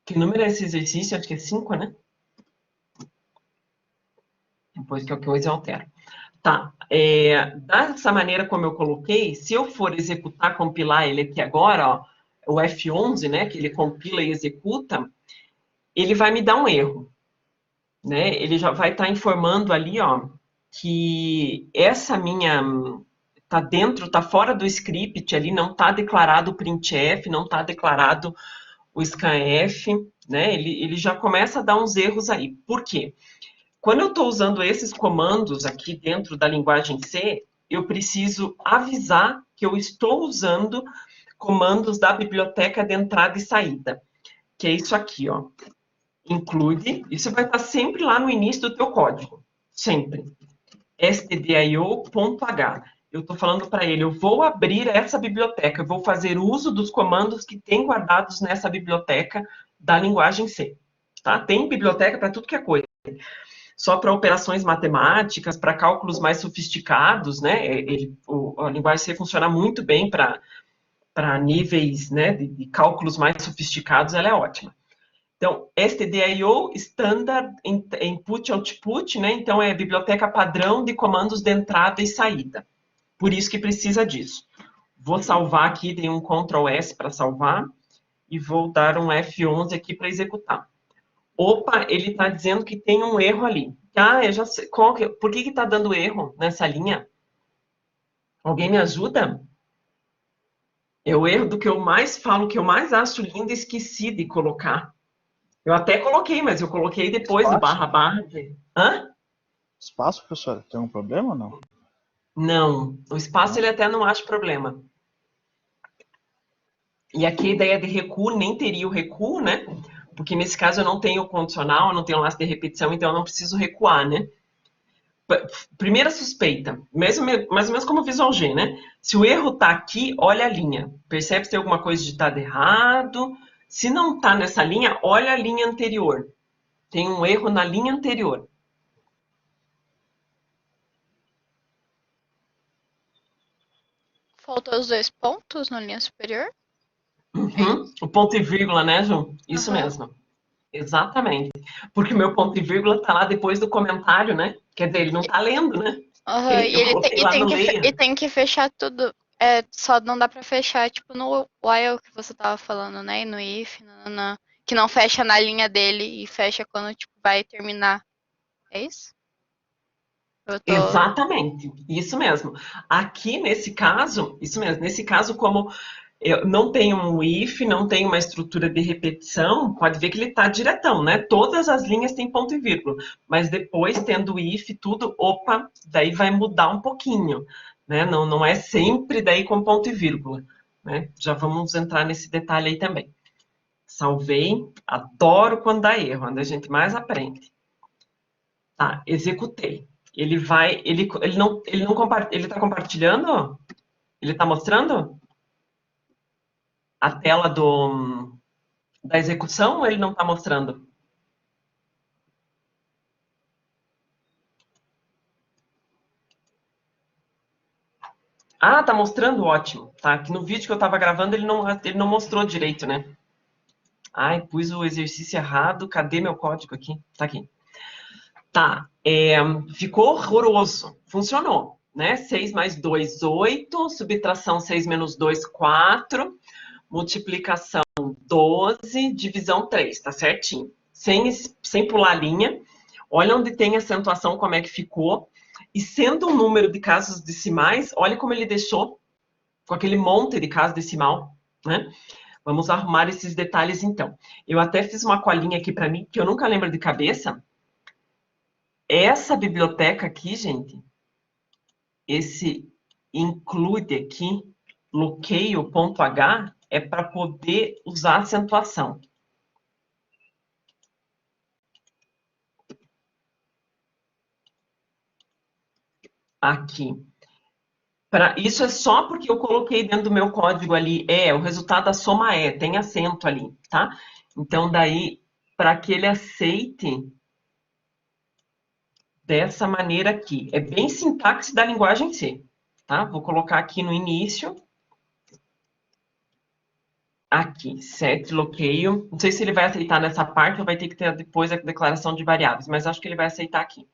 [SPEAKER 1] Que número é esse exercício? Acho que é 5, né? Depois que qualquer coisa eu altero. Tá, dessa maneira como eu coloquei, se eu for executar, compilar ele aqui agora, ó, o F11, né, que ele compila e executa, ele vai me dar um erro. né? Ele já vai estar informando ali, ó, que essa minha tá dentro, tá fora do script ali, não tá declarado o printf, não tá declarado o scanf, né? Ele já começa a dar uns erros aí. Por quê? Quando eu estou usando esses comandos aqui dentro da linguagem C, eu preciso avisar que eu estou usando comandos da biblioteca de entrada e saída, que é isso aqui, ó. Include, isso vai estar sempre lá no início do teu código, sempre. stdio.h. Eu estou falando para ele, eu vou abrir essa biblioteca, eu vou fazer uso dos comandos que tem guardados nessa biblioteca da linguagem C. Tá? Tem biblioteca para tudo que é coisa. Só para operações matemáticas, para cálculos mais sofisticados, né? A linguagem C funciona muito bem para níveis, né, de cálculos mais sofisticados, ela é ótima. Então, stdio, Standard Input Output, né? Então, é a biblioteca padrão de comandos de entrada e saída. Por isso que precisa disso. Vou salvar aqui, dei um Ctrl S para salvar, e vou dar um F11 aqui para executar. Opa, ele está dizendo que tem um erro ali. Ah, eu já sei. Por que está dando erro nessa linha? Alguém me ajuda? É o erro do que eu mais falo, que eu mais acho lindo e esqueci de colocar. Eu até coloquei, mas eu coloquei depois do
[SPEAKER 4] Espaço?
[SPEAKER 1] barra barra. Hã?
[SPEAKER 4] Espaço, professora, tem um problema ou não?
[SPEAKER 1] Não. O espaço
[SPEAKER 4] Não?
[SPEAKER 1] ele até não acha problema. E aqui a ideia de recuo nem teria o recuo, né? Porque nesse caso eu não tenho condicional, eu não tenho laço de repetição, então eu não preciso recuar, né? Primeira suspeita, mais ou menos como o Visual G, né? Se o erro está aqui, olha a linha. Percebe se tem alguma coisa digitada errado. Se não está nessa linha, olha a linha anterior. Tem um erro na linha anterior.
[SPEAKER 2] Faltou os 2 pontos na linha superior?
[SPEAKER 1] Uhum. O ponto e vírgula, né, Ju? Isso
[SPEAKER 2] Aham.
[SPEAKER 1] mesmo. Exatamente. Porque o meu ponto e vírgula está lá depois do comentário, né? Quer dizer, ele não está lendo, né?
[SPEAKER 2] Aham, e
[SPEAKER 1] Eu
[SPEAKER 2] ele
[SPEAKER 1] coloquei lá no
[SPEAKER 2] e
[SPEAKER 1] layer.
[SPEAKER 2] tem que fechar tudo. É, só não dá pra fechar, tipo, no while que você tava falando, né? E no if, que não fecha na linha dele e fecha quando, tipo, vai terminar. É isso? Eu tô.
[SPEAKER 1] Exatamente, isso mesmo. Aqui nesse caso, isso mesmo, nesse caso, como eu não tenho um if, não tenho uma estrutura de repetição, pode ver que ele está diretão, né? Todas as linhas têm ponto e vírgula, mas depois, tendo if, tudo, opa, daí vai mudar um pouquinho, né? Não é sempre daí com ponto e vírgula, né? Já vamos entrar nesse detalhe aí também. Salvei, adoro quando dá erro, onde a gente mais aprende. Tá, executei. Ele não compartilha, ele está compartilhando? Ele está mostrando a tela da execução ou ele não está mostrando? Ah, tá mostrando, ótimo. Tá, aqui no vídeo que eu estava gravando ele não mostrou direito, né? Ai, pus o exercício errado. Cadê meu código aqui? Tá aqui. Tá, ficou horroroso. Funcionou, né? 6 mais 2, 8. Subtração 6 menos 2, 4. Multiplicação 12, divisão 3, tá certinho. Sem pular linha. Olha onde tem acentuação, como é que ficou. E sendo um número de casos decimais, olha como ele deixou com aquele monte de caso decimal, né? Vamos arrumar esses detalhes então. Eu até fiz uma colinha aqui para mim, que eu nunca lembro de cabeça. Essa biblioteca aqui, gente, esse include aqui, bloqueio.h, é para poder usar acentuação. Aqui. Isso é só porque eu coloquei dentro do meu código ali, o resultado da soma tem acento ali, tá? Então, daí, para que ele aceite dessa maneira aqui. É bem sintaxe da linguagem C, tá? Vou colocar aqui no início. Aqui, set bloqueio. Não sei se ele vai aceitar nessa parte ou vai ter que ter depois a declaração de variáveis, mas acho que ele vai aceitar aqui.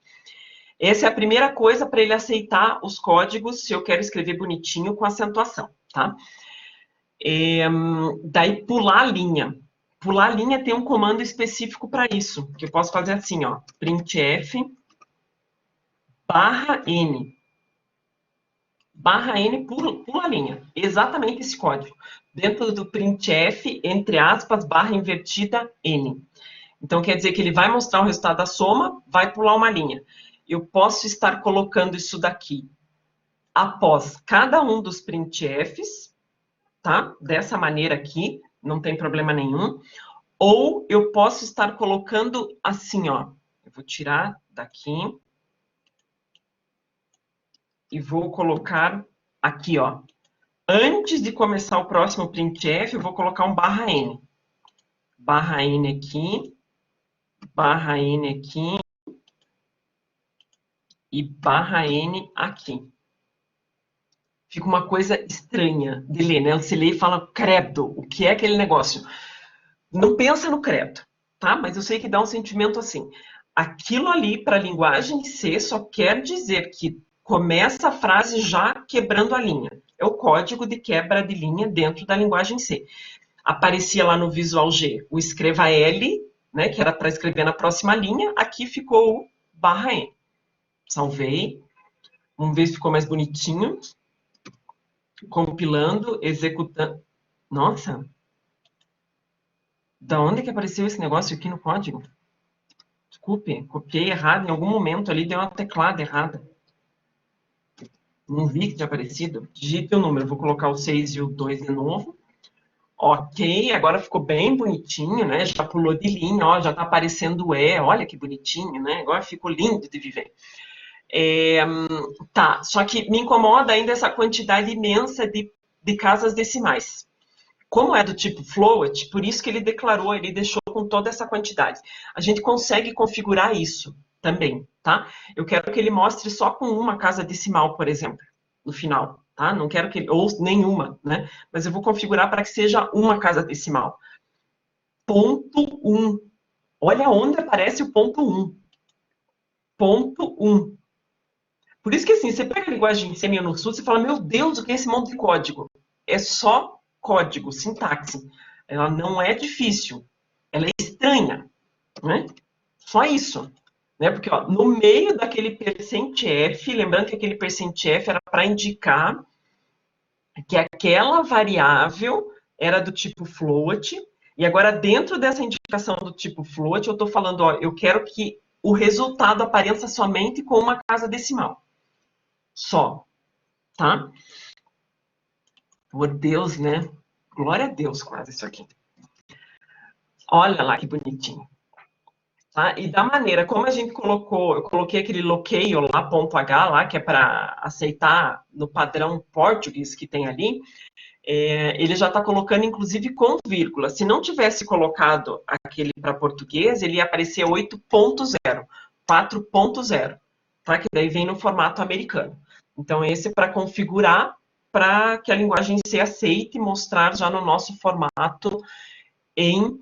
[SPEAKER 1] Essa é a primeira coisa para ele aceitar os códigos se eu quero escrever bonitinho com acentuação, tá? Daí pular a linha. pular a linha tem um comando específico para isso, que eu posso fazer assim, ó, printf /n. /n pula a linha, exatamente esse código. Dentro do printf, entre aspas, barra invertida n. Então, quer dizer que ele vai mostrar o resultado da soma, vai pular uma linha. Eu posso estar colocando isso daqui após cada um dos printfs, tá? Dessa maneira aqui, não tem problema nenhum. Ou eu posso estar colocando assim, ó. Eu vou tirar daqui e vou colocar aqui, ó. Antes de começar o próximo printf, eu vou colocar um /n. /n aqui, /n aqui e /n aqui. Fica uma coisa estranha de ler, né? Você lê e fala, credo, o que é aquele negócio? Não pensa no credo, tá? Mas eu sei que dá um sentimento assim. Aquilo ali, para a linguagem C, só quer dizer que começa a frase já quebrando a linha. É o código de quebra de linha dentro da linguagem C. Aparecia lá no Visual G o escreva L, né, que era para escrever na próxima linha. Aqui ficou o /n. Salvei. Vamos ver se ficou mais bonitinho. Compilando, executando. Nossa! Da onde que apareceu esse negócio aqui no código? Desculpe, copiei errado. Em algum momento ali deu uma teclada errada. Não vi que tinha aparecido. Digite o número. Vou colocar o 6 e o 2 de novo. Ok, agora ficou bem bonitinho, né? Já pulou de linha, ó, já tá aparecendo o E. Olha que bonitinho, né? Agora ficou lindo de viver. Tá, só que me incomoda ainda essa quantidade imensa de casas decimais. Como é do tipo float, por isso que ele declarou, ele deixou com toda essa quantidade. A gente consegue configurar isso também, tá? Eu quero que ele mostre só com uma casa decimal, por exemplo, no final, tá? Não quero que ele, ou nenhuma, né? Mas eu vou configurar para que seja uma casa decimal. Ponto 1. Olha onde aparece o ponto 1. Ponto 1. Por isso que assim, você pega a linguagem C no Sul, você fala, meu Deus, o que é esse monte de código? É só código, sintaxe. Ela não é difícil. Ela é estranha, né? Só isso. Né? Porque ó, no meio daquele %f, lembrando que aquele %f era para indicar que aquela variável era do tipo float, e agora dentro dessa indicação do tipo float, eu estou falando, ó, eu quero que o resultado apareça somente com uma casa decimal. Só, tá? Por Deus, né? Glória a Deus, quase isso aqui. Olha lá que bonitinho. Tá? E da maneira como a gente colocou, eu coloquei aquele loqueio lá, .h lá, que é para aceitar no padrão português que tem ali, ele já está colocando inclusive com vírgula. Se não tivesse colocado aquele para português, ele ia aparecer 8.0, 4.0, tá? Que daí vem no formato americano. Então, esse é para configurar para que a linguagem C aceite mostrar já no nosso formato em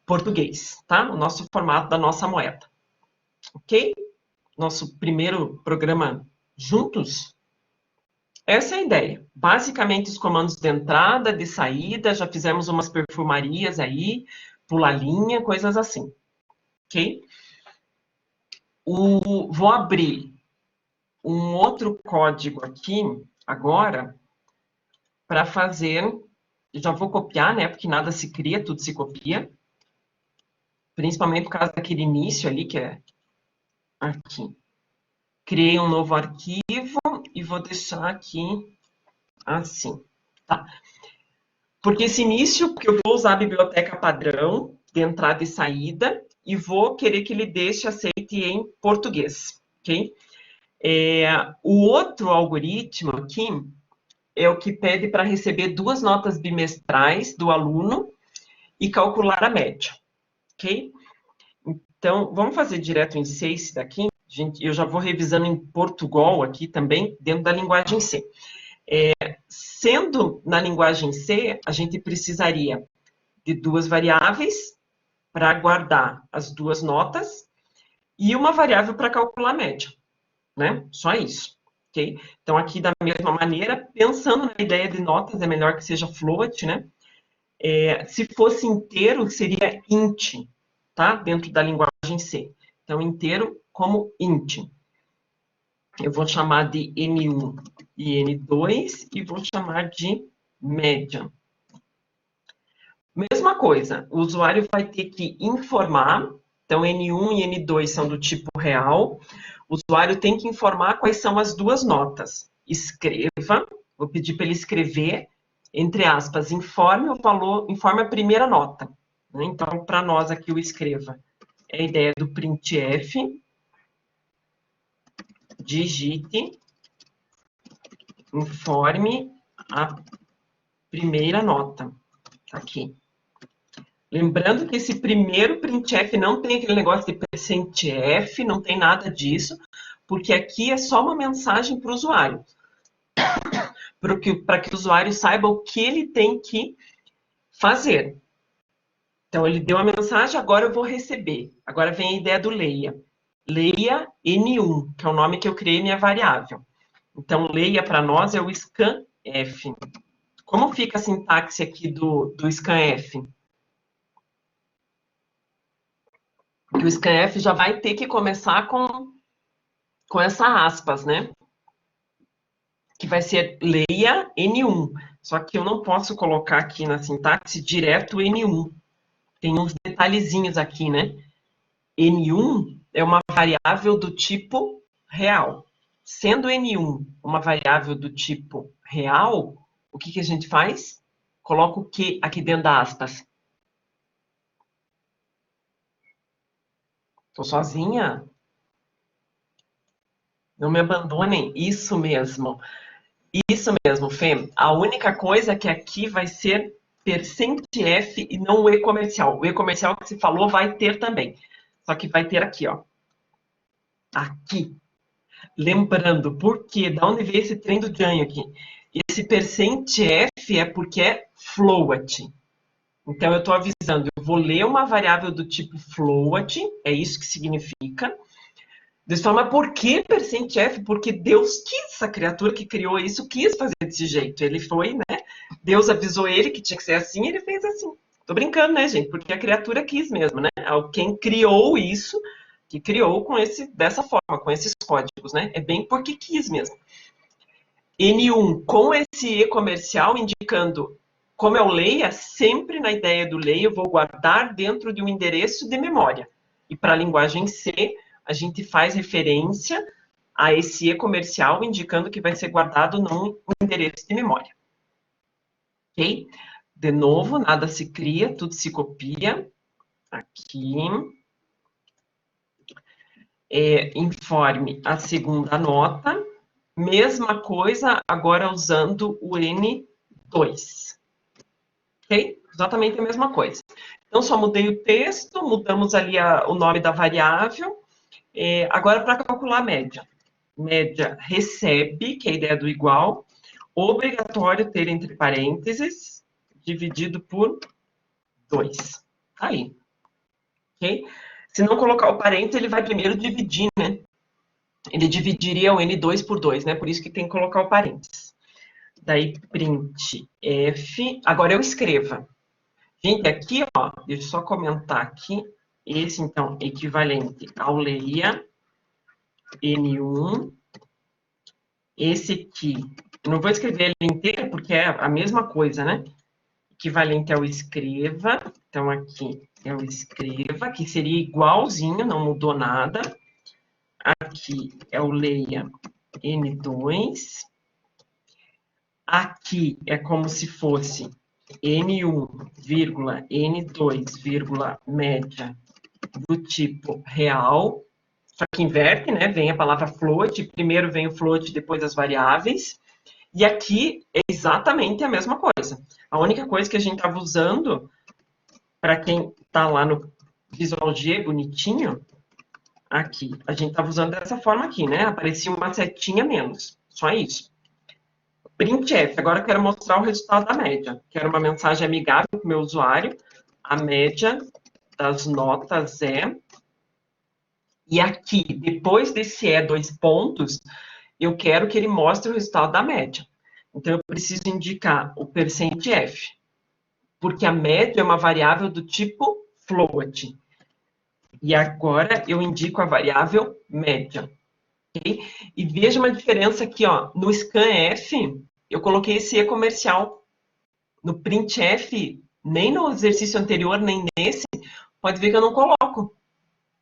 [SPEAKER 1] português, tá? O nosso formato da nossa moeda. Ok? Nosso primeiro programa juntos? Essa é a ideia. Basicamente, os comandos de entrada, de saída, já fizemos umas perfumarias aí, pular linha, coisas assim. Ok? Vou abrir um outro código aqui, agora, para fazer... Já vou copiar, né? Porque nada se cria, tudo se copia. Principalmente por causa daquele início ali, que é aqui. Criei um novo arquivo e vou deixar aqui assim, tá? Porque esse início, porque eu vou usar a biblioteca padrão de entrada e saída e vou querer que ele deixe aceite em português, ok? O outro algoritmo aqui é o que pede para receber 2 notas bimestrais do aluno e calcular a média, ok? Então, vamos fazer direto em C esse daqui. Gente, eu já vou revisando em Portugal aqui também, dentro da linguagem C. Sendo na linguagem C, a gente precisaria de 2 variáveis para guardar as 2 notas e uma variável para calcular a média, né? Só isso, ok? Então, aqui da mesma maneira, pensando na ideia de notas, é melhor que seja float, né? Se fosse inteiro, seria int, tá? Dentro da linguagem C. Então, inteiro como int. Eu vou chamar de N1 e N2 e vou chamar de média. Mesma coisa, o usuário vai ter que informar, então N1 e N2 são do tipo real, o usuário tem que informar quais são as duas notas. Escreva, vou pedir para ele escrever, entre aspas, informe o valor, informe a primeira nota. Então, para nós aqui o escreva é a ideia do printf, digite, informe a primeira nota. Aqui. Lembrando que esse primeiro printf não tem aquele negócio de %f, não tem nada disso, porque aqui é só uma mensagem para o usuário. Para que o usuário saiba o que ele tem que fazer. Então, ele deu a mensagem, agora eu vou receber. Agora vem a ideia do leia. Leia N1, que é o nome que eu criei minha variável. Então, leia para nós é o scanf. Como fica a sintaxe aqui do scanf? Que o scanf já vai ter que começar com essa aspas, né? Que vai ser leia N1. Só que eu não posso colocar aqui na sintaxe direto N1. Tem uns detalhezinhos aqui, né? N1 é uma variável do tipo real. Sendo N1 uma variável do tipo real, o que a gente faz? Coloca o que aqui dentro da aspas? Estou sozinha? Não me abandonem. Isso mesmo. Isso mesmo, Fê. A única coisa é que aqui vai ser %f e não o e-comercial. O e-comercial que se falou vai ter também. Só que vai ter aqui, ó. Aqui. Lembrando, por quê? Da onde veio esse trem do Janho aqui? Esse %f é porque é float. Então, eu estou avisando, eu vou ler uma variável do tipo float, é isso que significa. Deus fala, mas por que %f? Porque Deus quis, essa criatura que criou isso, quis fazer desse jeito. Ele foi, né? Deus avisou ele que tinha que ser assim, ele fez assim. Tô brincando, né, gente? Porque a criatura quis mesmo, né? Quem criou isso, que criou dessa forma, com esses códigos, né? É bem porque quis mesmo. N1 com esse E comercial indicando como é o leia, sempre na ideia do leia eu vou guardar dentro de um endereço de memória. E para a linguagem C, a gente faz referência a esse E comercial indicando que vai ser guardado num endereço de memória. Ok? De novo, nada se cria, tudo se copia. Aqui. Informe a segunda nota. Mesma coisa, agora usando o N2. Ok? Exatamente a mesma coisa. Então, só mudei o texto, mudamos ali o nome da variável. Agora, para calcular a média. Média recebe, que é a ideia do igual, obrigatório ter entre parênteses, dividido por 2. Tá aí. Ok? Se não colocar o parênteses, ele vai primeiro dividir, né? Ele dividiria o N2 por 2, né? Por isso que tem que colocar o parênteses. Daí, print f. Agora eu escreva. Gente, aqui, ó, deixa eu só comentar aqui. Esse, então, equivalente ao leia N1. Esse aqui, eu não vou escrever ele inteiro, porque é a mesma coisa, né? Equivalente ao escreva. Então, aqui é o escreva, que seria igualzinho, não mudou nada. Aqui é o leia N2. Aqui é como se fosse N1, N2, média do tipo real. Só que inverte, né? Vem a palavra float. Primeiro vem o float, depois as variáveis. E aqui é exatamente a mesma coisa. A única coisa que a gente estava usando, para quem está lá no Visual G, bonitinho, aqui. A gente estava usando dessa forma aqui, né? Aparecia uma setinha menos. Só isso. Printf. Agora eu quero mostrar o resultado da média. Quero uma mensagem amigável para o meu usuário. A média das notas é... E aqui, depois desse dois pontos, eu quero que ele mostre o resultado da média. Então, eu preciso indicar o %f. porque a média é uma variável do tipo float. E agora eu indico a variável média. Okay? E veja uma diferença aqui, ó, no scanf, eu coloquei esse E comercial. No printf, nem no exercício anterior, nem nesse, pode ver que eu não coloco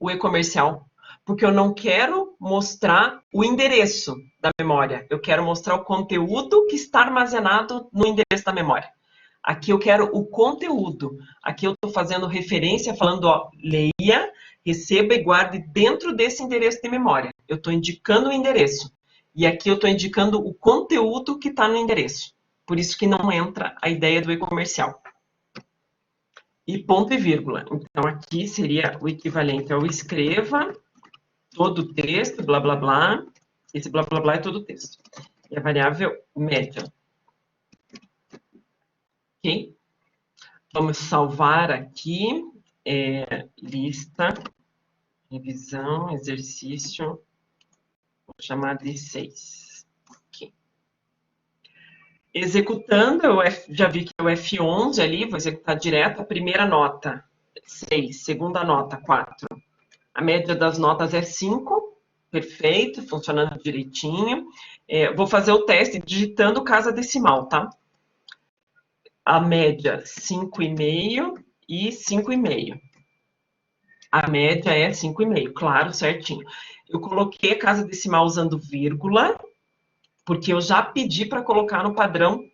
[SPEAKER 1] o E comercial, porque eu não quero mostrar o endereço da memória, eu quero mostrar o conteúdo que está armazenado no endereço da memória. Aqui eu quero o conteúdo, aqui eu estou fazendo referência, falando, ó, leia, receba e guarde dentro desse endereço de memória. Eu estou indicando o endereço, e aqui eu estou indicando o conteúdo que está no endereço. Por isso que não entra a ideia do e-comercial. E ponto e vírgula. Então, aqui seria o equivalente ao escreva todo o texto, blá, blá, blá. Esse blá, blá, blá é todo o texto. E a variável média. Ok? Vamos salvar aqui. Lista, revisão, exercício. Vou chamar de 6. Ok. Executando, eu já vi que é o F11 ali, vou executar direto. A primeira nota, 6. Segunda nota, 4. A média das notas é 5. Perfeito, funcionando direitinho. Vou fazer o teste digitando casa decimal, tá? A média, 5,5 e 5,5. A média é 5,5, claro, certinho. Eu coloquei a casa decimal usando vírgula, porque eu já pedi para colocar no padrão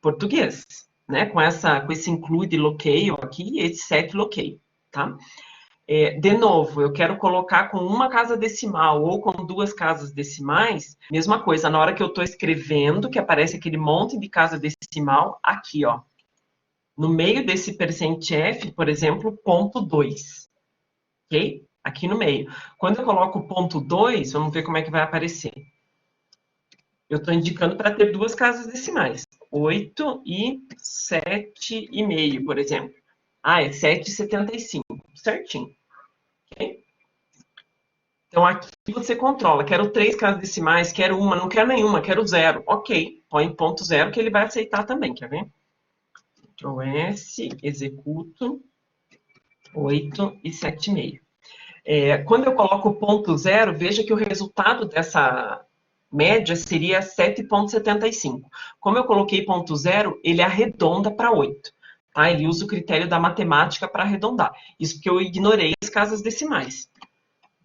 [SPEAKER 1] português, né? Com esse include locale aqui e esse set locale, tá? De novo, eu quero colocar com uma casa decimal ou com 2 casas decimais, mesma coisa, na hora que eu estou escrevendo, que aparece aquele monte de casa decimal, aqui, ó. No meio desse %f, por exemplo, ponto 2. Ok? Aqui no meio. Quando eu coloco o ponto 2, vamos ver como é que vai aparecer. Eu estou indicando para ter 2 casas decimais. 8 e 7,5, por exemplo. É 7,75. Certinho. Okay? Então, aqui você controla. Quero 3 casas decimais, quero uma, não quero nenhuma, quero 0. Ok, põe ponto 0 que ele vai aceitar também, quer ver? Ctrl S, executo, 8 e 7,5. Quando eu coloco ponto 0, veja que o resultado dessa média seria 7,75. Como eu coloquei ponto 0, ele arredonda para 8. Tá? Ele usa o critério da matemática para arredondar. Isso porque eu ignorei as casas decimais.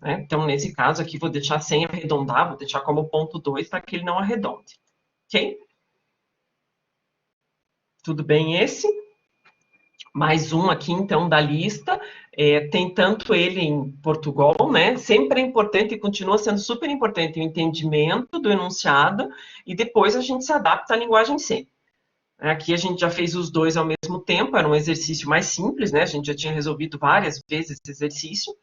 [SPEAKER 1] Né? Então, nesse caso aqui, vou deixar sem arredondar, vou deixar como ponto 2 para que ele não arredonde. Ok? Tudo bem esse? Mais um aqui, então, da lista. Tem tanto ele em Portugal, né? Sempre é importante e continua sendo super importante o entendimento do enunciado e depois a gente se adapta à linguagem C. Aqui a gente já fez os dois ao mesmo tempo, era um exercício mais simples, né? A gente já tinha resolvido várias vezes esse exercício.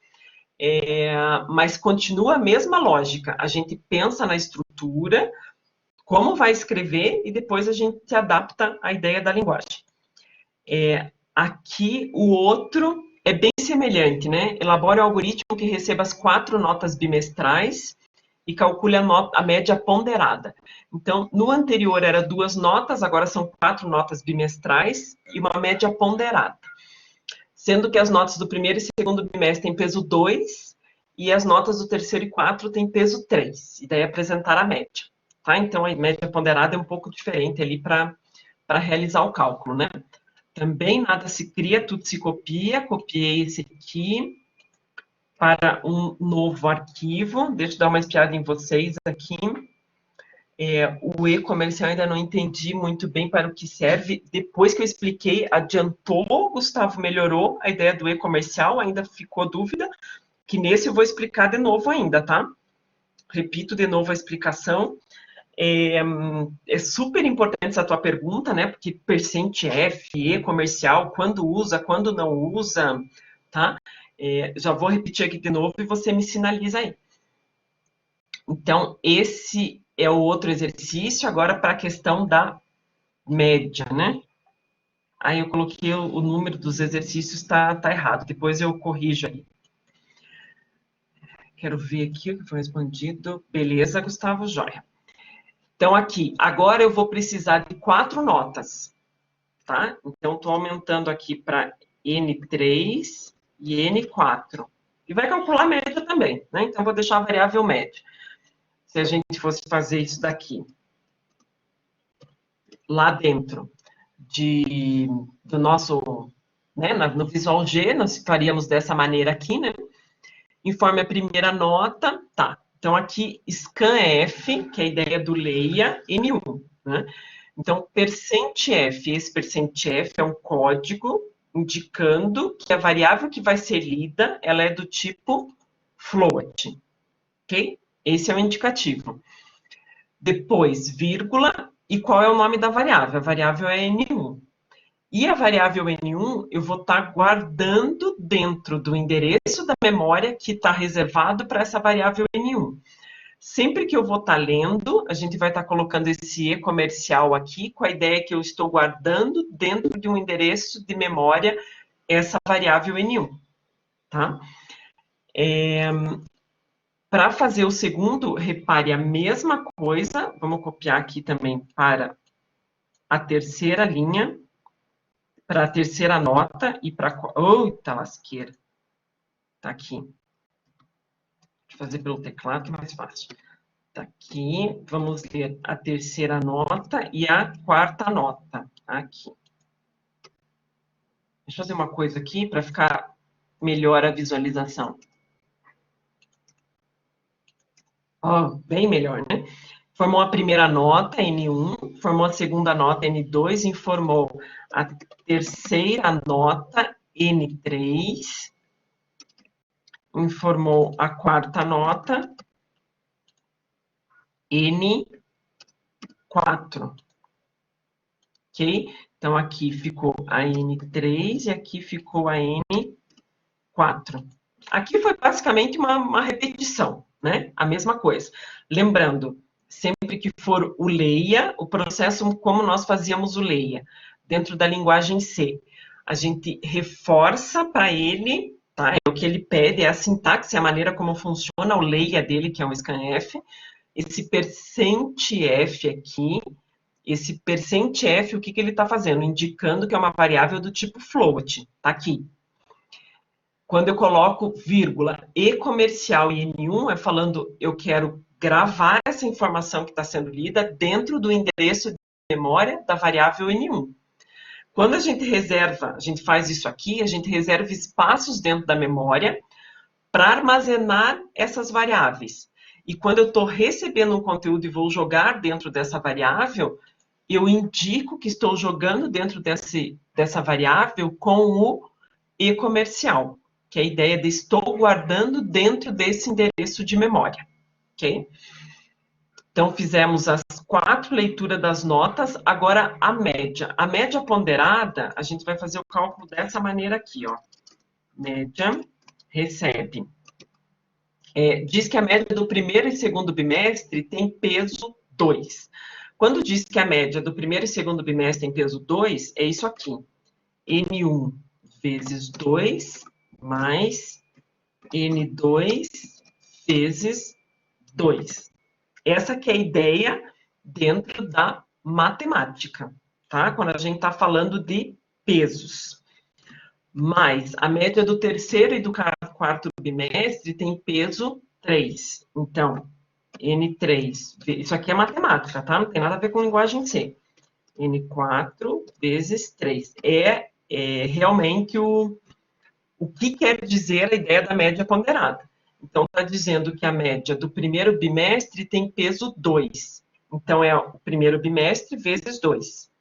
[SPEAKER 1] Mas continua a mesma lógica. A gente pensa na estrutura, como vai escrever, e depois a gente se adapta à ideia da linguagem. Aqui, o outro é bem semelhante, né? Elabore o algoritmo que receba as 4 notas bimestrais e calcule a média ponderada. Então, no anterior era 2 notas, agora são 4 notas bimestrais e uma média ponderada. Sendo que as notas do primeiro e segundo bimestre têm peso 2 e as notas do terceiro e 4 têm peso 3. E daí apresentar a média. Tá? Então, a média ponderada é um pouco diferente ali para realizar o cálculo, né? Também nada se cria, tudo se copia. Copiei esse aqui para um novo arquivo. Deixa eu dar uma espiada em vocês aqui. O e-comercial ainda não entendi muito bem para o que serve. Depois que eu expliquei, adiantou, Gustavo melhorou a ideia do e-comercial, ainda ficou dúvida, que nesse eu vou explicar de novo ainda, tá? Repito de novo a explicação. É super importante essa tua pergunta, né? Porque %f, e-comercial, quando usa, quando não usa, tá? Já vou repetir aqui de novo e você me sinaliza aí. Então, esse é o outro exercício, agora para a questão da média, né? Aí eu coloquei o número dos exercícios, tá errado, depois eu corrijo aí. Quero ver aqui o que foi respondido. Beleza, Gustavo, joia. Então, aqui, agora eu vou precisar de 4 notas. tá? Então, estou aumentando aqui para N3 e N4. E vai calcular a média também, né? Então, vou deixar a variável média. Se a gente fosse fazer isso daqui, lá dentro do nosso, né, no Visual G, nós faríamos dessa maneira aqui, né? Informe a primeira nota, tá. Então, aqui, scanf, que é a ideia do leia, N1, né? Então, %f, esse %f é um código indicando que a variável que vai ser lida, ela é do tipo float, ok? Esse é o indicativo. Depois, vírgula, e qual é o nome da variável? A variável é N1. E a variável N1, eu vou estar guardando dentro do endereço da memória que está reservado para essa variável N1. Sempre que eu vou estar lendo, a gente vai estar colocando esse E comercial aqui, com a ideia que eu estou guardando dentro de um endereço de memória essa variável N1. Tá? Para fazer o segundo, repare a mesma coisa. Vamos copiar aqui também para a terceira linha, para a terceira nota e para... Eita, lasqueira. Tá aqui. Deixa eu fazer pelo teclado, que é mais fácil. Tá aqui. Vamos ler a terceira nota e a quarta nota. Aqui. Deixa eu fazer uma coisa aqui para ficar melhor a visualização. Oh, bem melhor, né? Formou a primeira nota, N1, formou a segunda nota, N2, informou a terceira nota, N3, informou a quarta nota, N4. Ok? Então, aqui ficou a N3 e aqui ficou a N4. Aqui foi basicamente uma repetição, né? A mesma coisa. Lembrando, sempre que for o leia, o processo como nós fazíamos o leia, dentro da linguagem C, a gente reforça para ele, tá? É o que ele pede, é a sintaxe, a maneira como funciona o leia dele, que é um scanf. Esse %f aqui, esse %f, o que ele está fazendo? Indicando que é uma variável do tipo float, tá aqui. Quando eu coloco vírgula e comercial e N1, é falando eu quero gravar essa informação que está sendo lida dentro do endereço de memória da variável N1. Quando a gente reserva, a gente faz isso aqui, a gente reserva espaços dentro da memória para armazenar essas variáveis. E quando eu estou recebendo um conteúdo e vou jogar dentro dessa variável, eu indico que estou jogando dentro dessa variável com o e comercial, que é a ideia de estou guardando dentro desse endereço de memória, ok? Então, fizemos as 4 leituras das notas, agora a média. A média ponderada, a gente vai fazer o cálculo dessa maneira aqui, ó. Média, recebe. Diz que a média do primeiro e segundo bimestre tem peso 2. Quando diz que a média do primeiro e segundo bimestre tem peso 2, é isso aqui. N1 vezes 2 mais N2 vezes 2. Essa que é a ideia dentro da matemática, tá? Quando a gente está falando de pesos. Mas a média do terceiro e do quarto bimestre tem peso 3. Então, N3, isso aqui é matemática, tá? Não tem nada a ver com linguagem C. N4 vezes 3. É realmente o que quer dizer a ideia da média ponderada. Então, está dizendo que a média do primeiro bimestre tem peso 2. Então, é o primeiro bimestre vezes 2.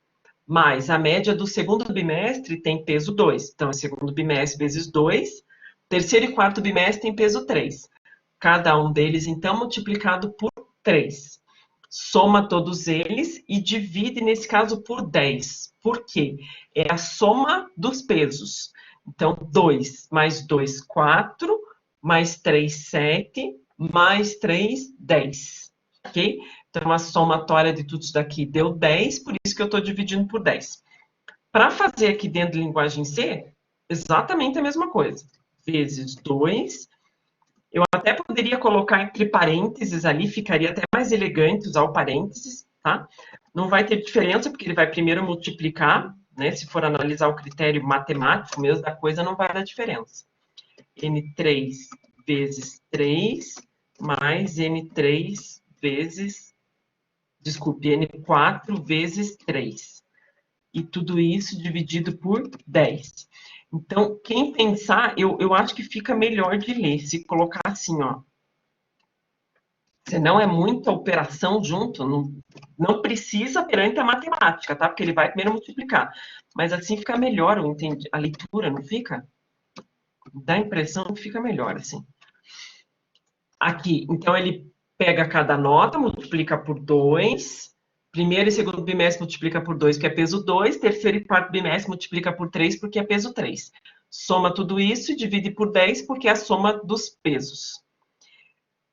[SPEAKER 1] Mais a média do segundo bimestre tem peso 2. Então, é segundo bimestre vezes 2. Terceiro e quarto bimestre tem peso 3. Cada um deles, então, multiplicado por 3. Soma todos eles e divide, nesse caso, por 10. Por quê? É a soma dos pesos. Então, 2 mais 2, 4, mais 3, 7, mais 3, 10. Ok? Então, a somatória de tudo isso daqui deu 10, por isso que eu estou dividindo por 10. Para fazer aqui dentro de linguagem C, exatamente a mesma coisa. Vezes 2. Eu até poderia colocar entre parênteses ali, ficaria até mais elegante usar o parênteses, tá? Não vai ter diferença, porque ele vai primeiro multiplicar né? Se for analisar o critério matemático mesmo da coisa, não vai dar diferença. N3 vezes 3 mais N3 vezes, desculpe, N4 vezes 3. E tudo isso dividido por 10. Então, quem pensar, eu acho que fica melhor de ler, se colocar assim, ó. Senão é muita operação junto, não precisa perante a matemática, tá? Porque ele vai primeiro multiplicar. Mas assim fica melhor a leitura, não fica? Dá a impressão que fica melhor, assim. Aqui, então ele pega cada nota, multiplica por 2. Primeiro e segundo bimestre multiplica por 2, porque é peso 2. Terceiro e quarto bimestre multiplica por 3, porque é peso 3. Soma tudo isso e divide por 10, porque é a soma dos pesos.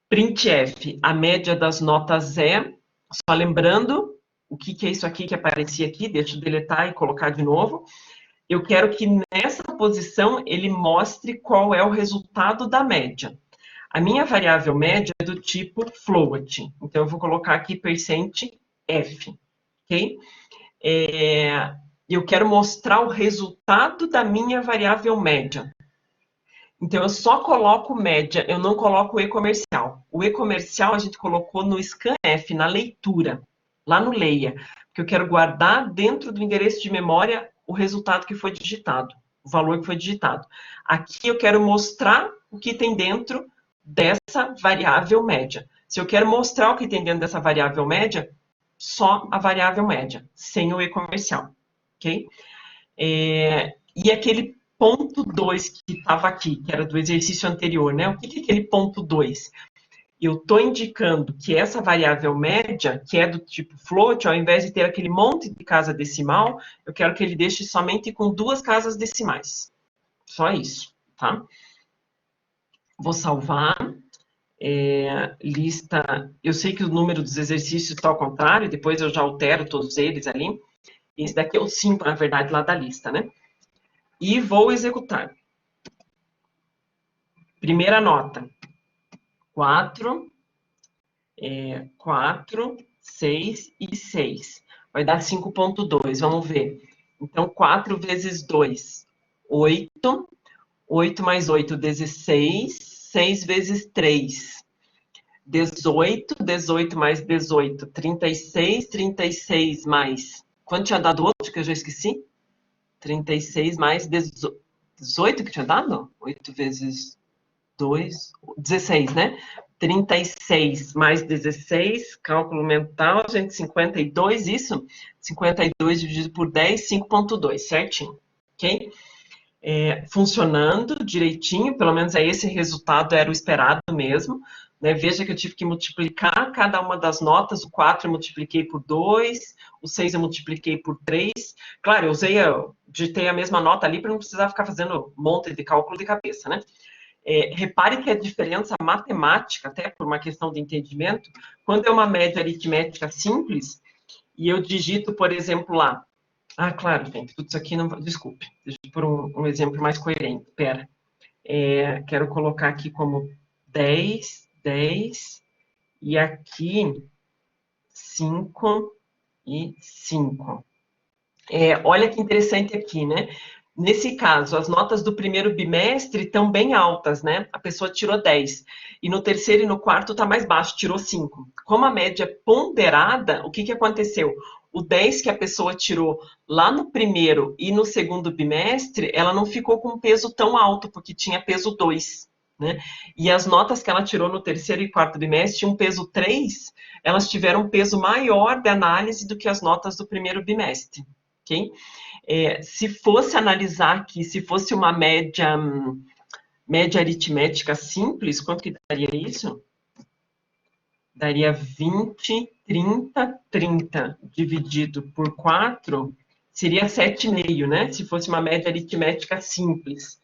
[SPEAKER 1] Printf, a média das notas é, só lembrando, o que é isso aqui que aparecia aqui, deixa eu deletar e colocar de novo. Eu quero que nessa posição ele mostre qual é o resultado da média. A minha variável média é do tipo float, então eu vou colocar aqui %f, ok? Eu quero mostrar o resultado da minha variável média. Então, eu só coloco média, eu não coloco o e-comercial. O e-comercial a gente colocou no scanf, na leitura, lá no leia, porque eu quero guardar dentro do endereço de memória o resultado que foi digitado, o valor que foi digitado. Aqui eu quero mostrar o que tem dentro dessa variável média. Se eu quero mostrar o que tem dentro dessa variável média, só a variável média, sem o e-comercial, ok? E aquele ponto 2 que estava aqui, que era do exercício anterior, né? O que é aquele ponto 2? Eu estou indicando que essa variável média, que é do tipo float, ao invés de ter aquele monte de casa decimal, eu quero que ele deixe somente com 2 casas decimais. Só isso, tá? Vou salvar. Lista. Eu sei que o número dos exercícios está ao contrário, depois eu já altero todos eles ali. Esse daqui é o 5, na verdade, lá da lista, né? E vou executar. Primeira nota. 4, 6 e 6. Vai dar 5,2. Vamos ver. Então, 4 vezes 2, 8. 8 mais 8, 16. 6 vezes 3, 18. 18 mais 18, 36. 36 mais... Quanto tinha dado o outro que eu já esqueci? 36 mais 18 que tinha dado? 8 vezes 2, 16, né? 36 mais 16, cálculo mental, gente, 52, isso? 52 dividido por 10, 5,2, certinho, ok? Funcionando direitinho, pelo menos esse resultado era o esperado mesmo, né? Veja que eu tive que multiplicar cada uma das notas, o 4 eu multipliquei por 2, o 6 eu multipliquei por 3, claro, eu digitei a mesma nota ali para não precisar ficar fazendo um monte de cálculo de cabeça, né? Repare que a diferença matemática, até por uma questão de entendimento, quando é uma média aritmética simples, e eu digito, por exemplo, lá. Ah, claro, gente, tudo isso aqui não. Desculpe, deixa eu pôr um exemplo mais coerente. Espera. Quero colocar aqui como 10, 10, e aqui 5 e 5. Olha que interessante aqui, né? Nesse caso, as notas do primeiro bimestre estão bem altas, né? A pessoa tirou 10. E no terceiro e no quarto está mais baixo, tirou 5. Como a média é ponderada, o que aconteceu? O 10 que a pessoa tirou lá no primeiro e no segundo bimestre, ela não ficou com peso tão alto, porque tinha peso 2. Né? E as notas que ela tirou no terceiro e quarto bimestre tinham peso 3, elas tiveram um peso maior de análise do que as notas do primeiro bimestre. Okay? Se fosse analisar aqui, se fosse uma média aritmética simples, quanto que daria isso? Daria 20, 30, 30 dividido por 4, seria 7,5, né? Se fosse uma média aritmética simples.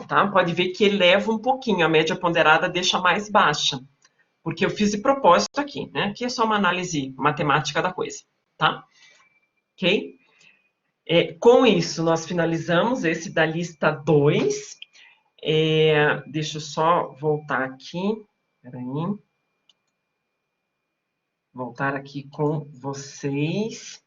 [SPEAKER 1] Tá? Pode ver que eleva um pouquinho, a média ponderada deixa mais baixa, porque eu fiz de propósito aqui, né? Aqui é só uma análise matemática da coisa, tá? Ok? Com isso, nós finalizamos esse da lista 2. Deixa eu só voltar aqui. Peraí. Voltar aqui com vocês.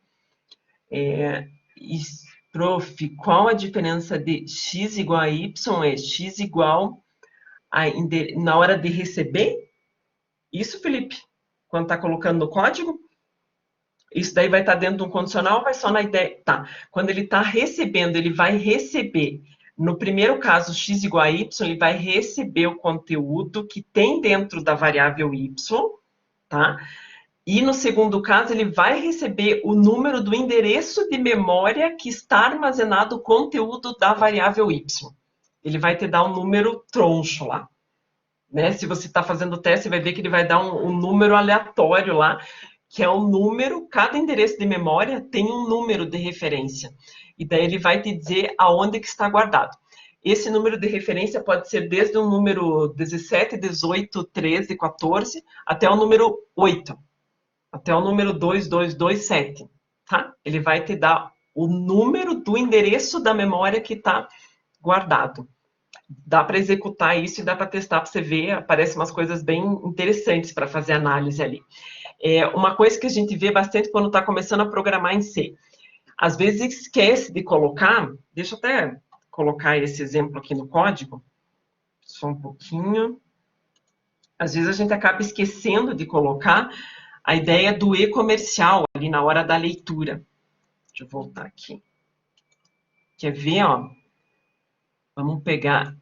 [SPEAKER 1] Prof, qual a diferença de x igual a y? É x igual na hora de receber? Isso, Felipe? Quando está colocando no código? Isso daí vai estar dentro de um condicional ou vai só na ideia? Tá. Quando ele está recebendo, ele vai receber. No primeiro caso, x igual a y, ele vai receber o conteúdo que tem dentro da variável y, tá? E no segundo caso, ele vai receber o número do endereço de memória que está armazenado o conteúdo da variável y. Ele vai te dar um número troncho lá. Né? Se você está fazendo o teste, você vai ver que ele vai dar um número aleatório lá, que é um número, cada endereço de memória tem um número de referência. E daí ele vai te dizer aonde que está guardado. Esse número de referência pode ser desde o número 17, 18, 13, 14, até o número 8. Até o número 2227, tá? Ele vai te dar o número do endereço da memória que está guardado. Dá para executar isso e dá para testar para você ver, aparecem umas coisas bem interessantes para fazer análise ali. Uma coisa que a gente vê bastante quando está começando a programar em C. Às vezes esquece de colocar, deixa eu até colocar esse exemplo aqui no código, só um pouquinho. Às vezes a gente acaba esquecendo de colocar a ideia do e-comercial ali na hora da leitura. Deixa eu voltar aqui. Quer ver, ó? Vamos pegar...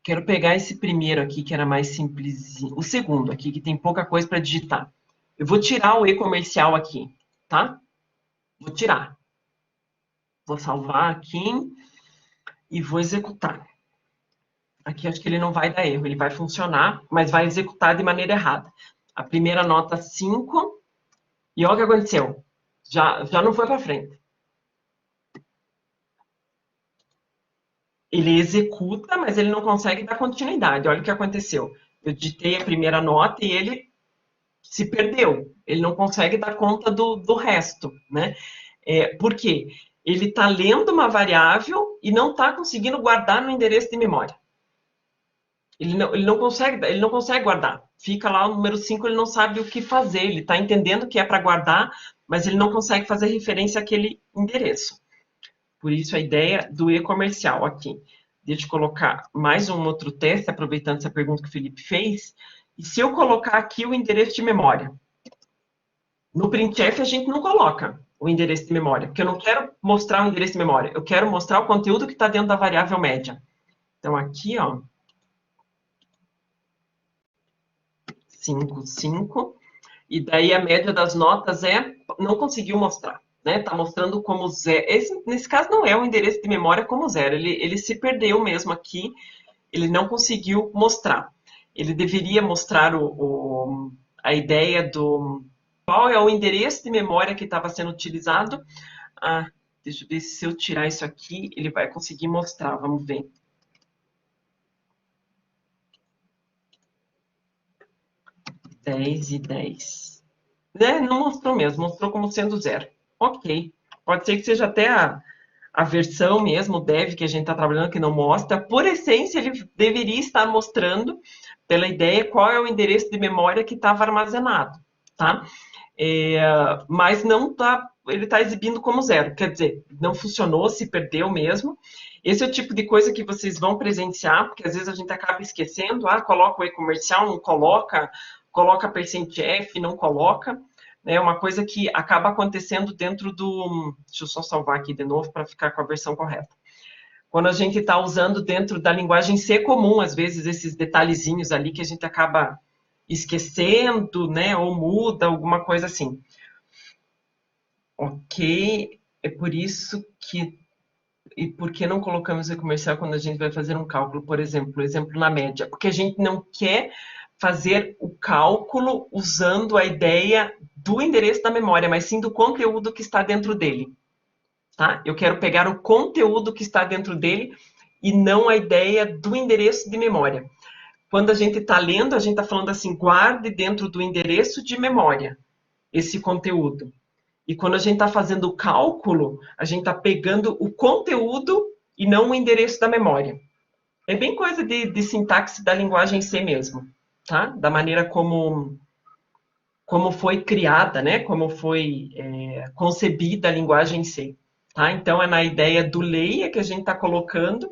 [SPEAKER 1] Quero pegar esse primeiro aqui, que era mais simplesinho. O segundo aqui, que tem pouca coisa para digitar. Eu vou tirar o e-comercial aqui, tá? Vou tirar. Vou salvar aqui e vou executar. Aqui acho que ele não vai dar erro, ele vai funcionar, mas vai executar de maneira errada. A primeira nota 5, e olha o que aconteceu. Já não foi para frente. Ele executa, mas ele não consegue dar continuidade. Olha o que aconteceu. Eu digitei a primeira nota e ele se perdeu. Ele não consegue dar conta do resto, né? Por quê? Ele está lendo uma variável e não está conseguindo guardar no endereço de memória. Ele não consegue guardar. Fica lá o número 5, ele não sabe o que fazer. Ele está entendendo que é para guardar, mas ele não consegue fazer referência àquele endereço. Por isso a ideia do e-comercial aqui. Deixa eu colocar mais um outro teste, aproveitando essa pergunta que o Felipe fez. E se eu colocar aqui o endereço de memória? No printf a gente não coloca o endereço de memória, porque eu não quero mostrar o endereço de memória. Eu quero mostrar o conteúdo que está dentro da variável média. Então aqui, ó. 5, 5. E daí a média das notas não conseguiu mostrar. Está mostrando como zero. Nesse caso não é o endereço de memória como zero. Ele se perdeu mesmo aqui. Ele não conseguiu mostrar. Ele deveria mostrar a ideia do... Qual é o endereço de memória que estava sendo utilizado. Deixa eu ver se eu tirar isso aqui, ele vai conseguir mostrar. Vamos ver. E 10. Não mostrou mesmo, mostrou como sendo zero. Ok. Pode ser que seja até a versão mesmo, o dev que a gente está trabalhando, que não mostra. Por essência, ele deveria estar mostrando, pela ideia, qual é o endereço de memória que estava armazenado. Tá? Mas não está, ele está exibindo como zero. Quer dizer, não funcionou, se perdeu mesmo. Esse é o tipo de coisa que vocês vão presenciar, porque às vezes a gente acaba esquecendo. Coloca o e-comercial, não coloca %F, não coloca. É uma coisa que acaba acontecendo dentro do... Deixa eu só salvar aqui de novo para ficar com a versão correta. Quando a gente está usando dentro da linguagem C comum, às vezes, esses detalhezinhos ali que a gente acaba esquecendo, né? Ou muda, alguma coisa assim. Ok. É por isso que... E por que não colocamos e-comercial quando a gente vai fazer um cálculo, por exemplo na média? Porque a gente não quer fazer o cálculo usando a ideia do endereço da memória, mas sim do conteúdo que está dentro dele. Tá? Eu quero pegar o conteúdo que está dentro dele e não a ideia do endereço de memória. Quando a gente está lendo, a gente está falando assim, guarde dentro do endereço de memória esse conteúdo. E quando a gente está fazendo o cálculo, a gente está pegando o conteúdo e não o endereço da memória. É bem coisa de sintaxe da linguagem C mesmo. Tá? Da maneira como foi criada, né? Como foi concebida a linguagem C. tá? Então, é na ideia do leia que a gente está colocando,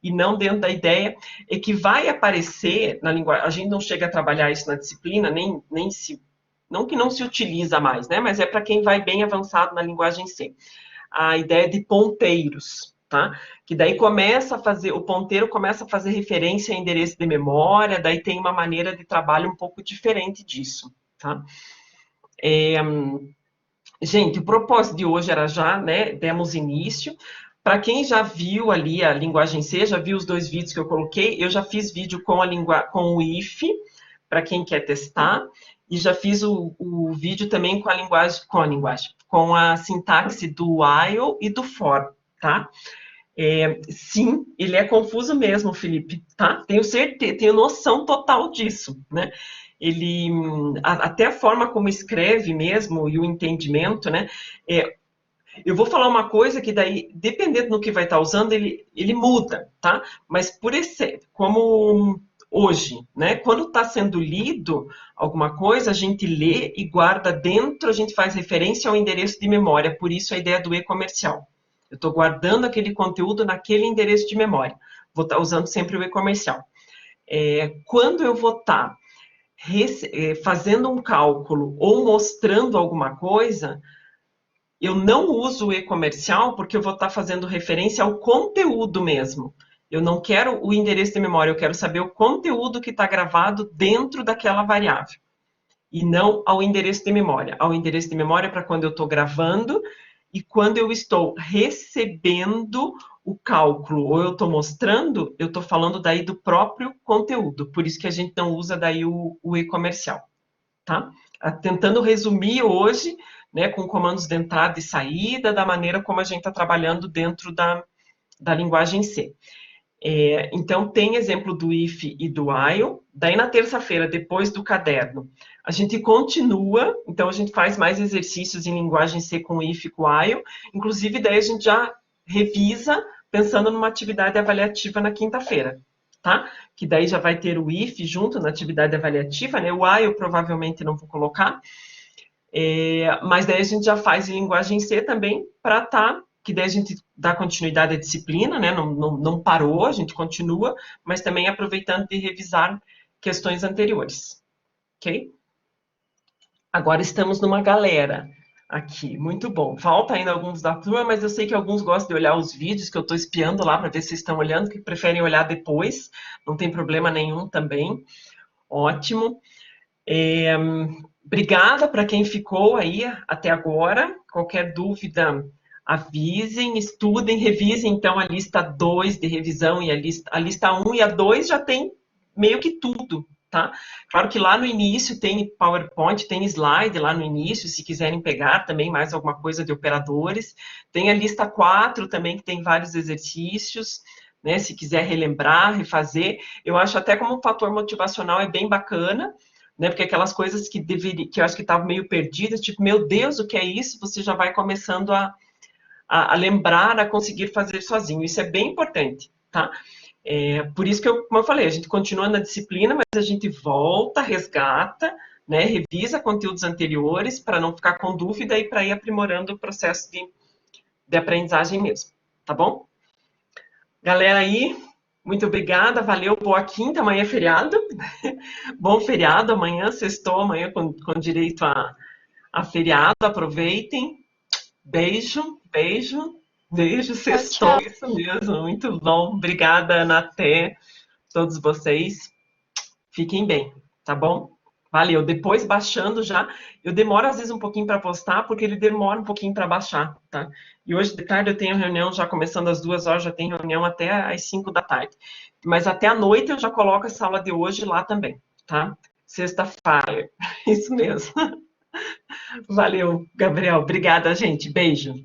[SPEAKER 1] e não dentro da ideia, é que vai aparecer na linguagem, a gente não chega a trabalhar isso na disciplina, nem se, não que não se utiliza mais, né? Mas é para quem vai bem avançado na linguagem C. A ideia de ponteiros, tá? Que daí começa a fazer, o ponteiro começa a fazer referência a endereço de memória, daí tem uma maneira de trabalho um pouco diferente disso, tá? Gente, o propósito de hoje era já, né, demos início. Para quem já viu ali a linguagem C, já viu os 2 vídeos que eu coloquei, eu já fiz vídeo com o if, para quem quer testar, e já fiz o vídeo também com a sintaxe do while e do for, tá? Sim, ele é confuso mesmo, Felipe, tá? Tenho certeza, tenho noção total disso, né? Ele, até a forma como escreve mesmo e o entendimento, né? Eu vou falar uma coisa que daí, dependendo do que vai estar usando, ele muda, tá? Mas por esse, como hoje, né? Quando está sendo lido alguma coisa, a gente lê e guarda dentro, a gente faz referência ao endereço de memória, por isso a ideia do e-comercial. Eu estou guardando aquele conteúdo naquele endereço de memória. Vou estar usando sempre o e-comercial. Quando eu vou estar fazendo um cálculo ou mostrando alguma coisa, eu não uso o e-comercial porque eu vou estar fazendo referência ao conteúdo mesmo. Eu não quero o endereço de memória, eu quero saber o conteúdo que está gravado dentro daquela variável. E não ao endereço de memória. Ao endereço de memória para quando eu estou gravando e quando eu estou recebendo o cálculo ou eu estou mostrando, eu estou falando daí do próprio conteúdo. Por isso que a gente não usa daí o e-comercial, tá? Tentando resumir hoje, né, com comandos de entrada e saída, da maneira como a gente está trabalhando dentro da linguagem C. Então, tem exemplo do if e do while. Daí, na terça-feira, depois do caderno, a gente continua. Então, a gente faz mais exercícios em linguagem C com if e com while. Inclusive, daí a gente já revisa pensando numa atividade avaliativa na quinta-feira, tá? Que daí já vai ter o if junto na atividade avaliativa, né? O while eu provavelmente não vou colocar. Mas daí a gente já faz em linguagem C também para estar... que daí a gente dá continuidade à disciplina, né? Não parou, a gente continua, mas também aproveitando de revisar questões anteriores, ok? Agora estamos numa galera aqui, muito bom. Falta ainda alguns da turma, mas eu sei que alguns gostam de olhar os vídeos que eu estou espiando lá para ver se estão olhando, que preferem olhar depois, não tem problema nenhum também. Ótimo. Obrigada para quem ficou aí até agora. Qualquer dúvida, avisem, estudem, revisem então a lista 2 de revisão e a lista 1 e a 2 já tem meio que tudo, tá? Claro que lá no início tem PowerPoint, tem slide lá no início, se quiserem pegar também mais alguma coisa de operadores. Tem a lista 4 também, que tem vários exercícios, né? Se quiser relembrar, refazer. Eu acho até como um fator motivacional é bem bacana, né? Porque aquelas coisas que eu acho que estavam meio perdidas, tipo, meu Deus, o que é isso? Você já vai começando a lembrar, a conseguir fazer sozinho. Isso é bem importante, tá? Por isso que, como eu falei, a gente continua na disciplina, mas a gente volta, resgata, né? Revisa conteúdos anteriores para não ficar com dúvida e para ir aprimorando o processo de aprendizagem mesmo, tá bom? Galera aí, muito obrigada, valeu, boa quinta, amanhã é feriado. Bom feriado, amanhã, sextou, amanhã com direito a feriado, aproveitem. Beijo, beijo, beijo, sextou, isso mesmo, muito bom. Obrigada, Naté, todos vocês. Fiquem bem, tá bom? Valeu. Depois, baixando já, eu demoro às vezes um pouquinho para postar, porque ele demora um pouquinho para baixar, tá? E hoje de tarde eu tenho reunião, já começando às 2 horas, já tenho reunião até às 5 da tarde. Mas até à noite eu já coloco essa aula de hoje lá também, tá? Sexta-feira, isso mesmo. Valeu, Gabriel. Obrigada, gente. Beijo.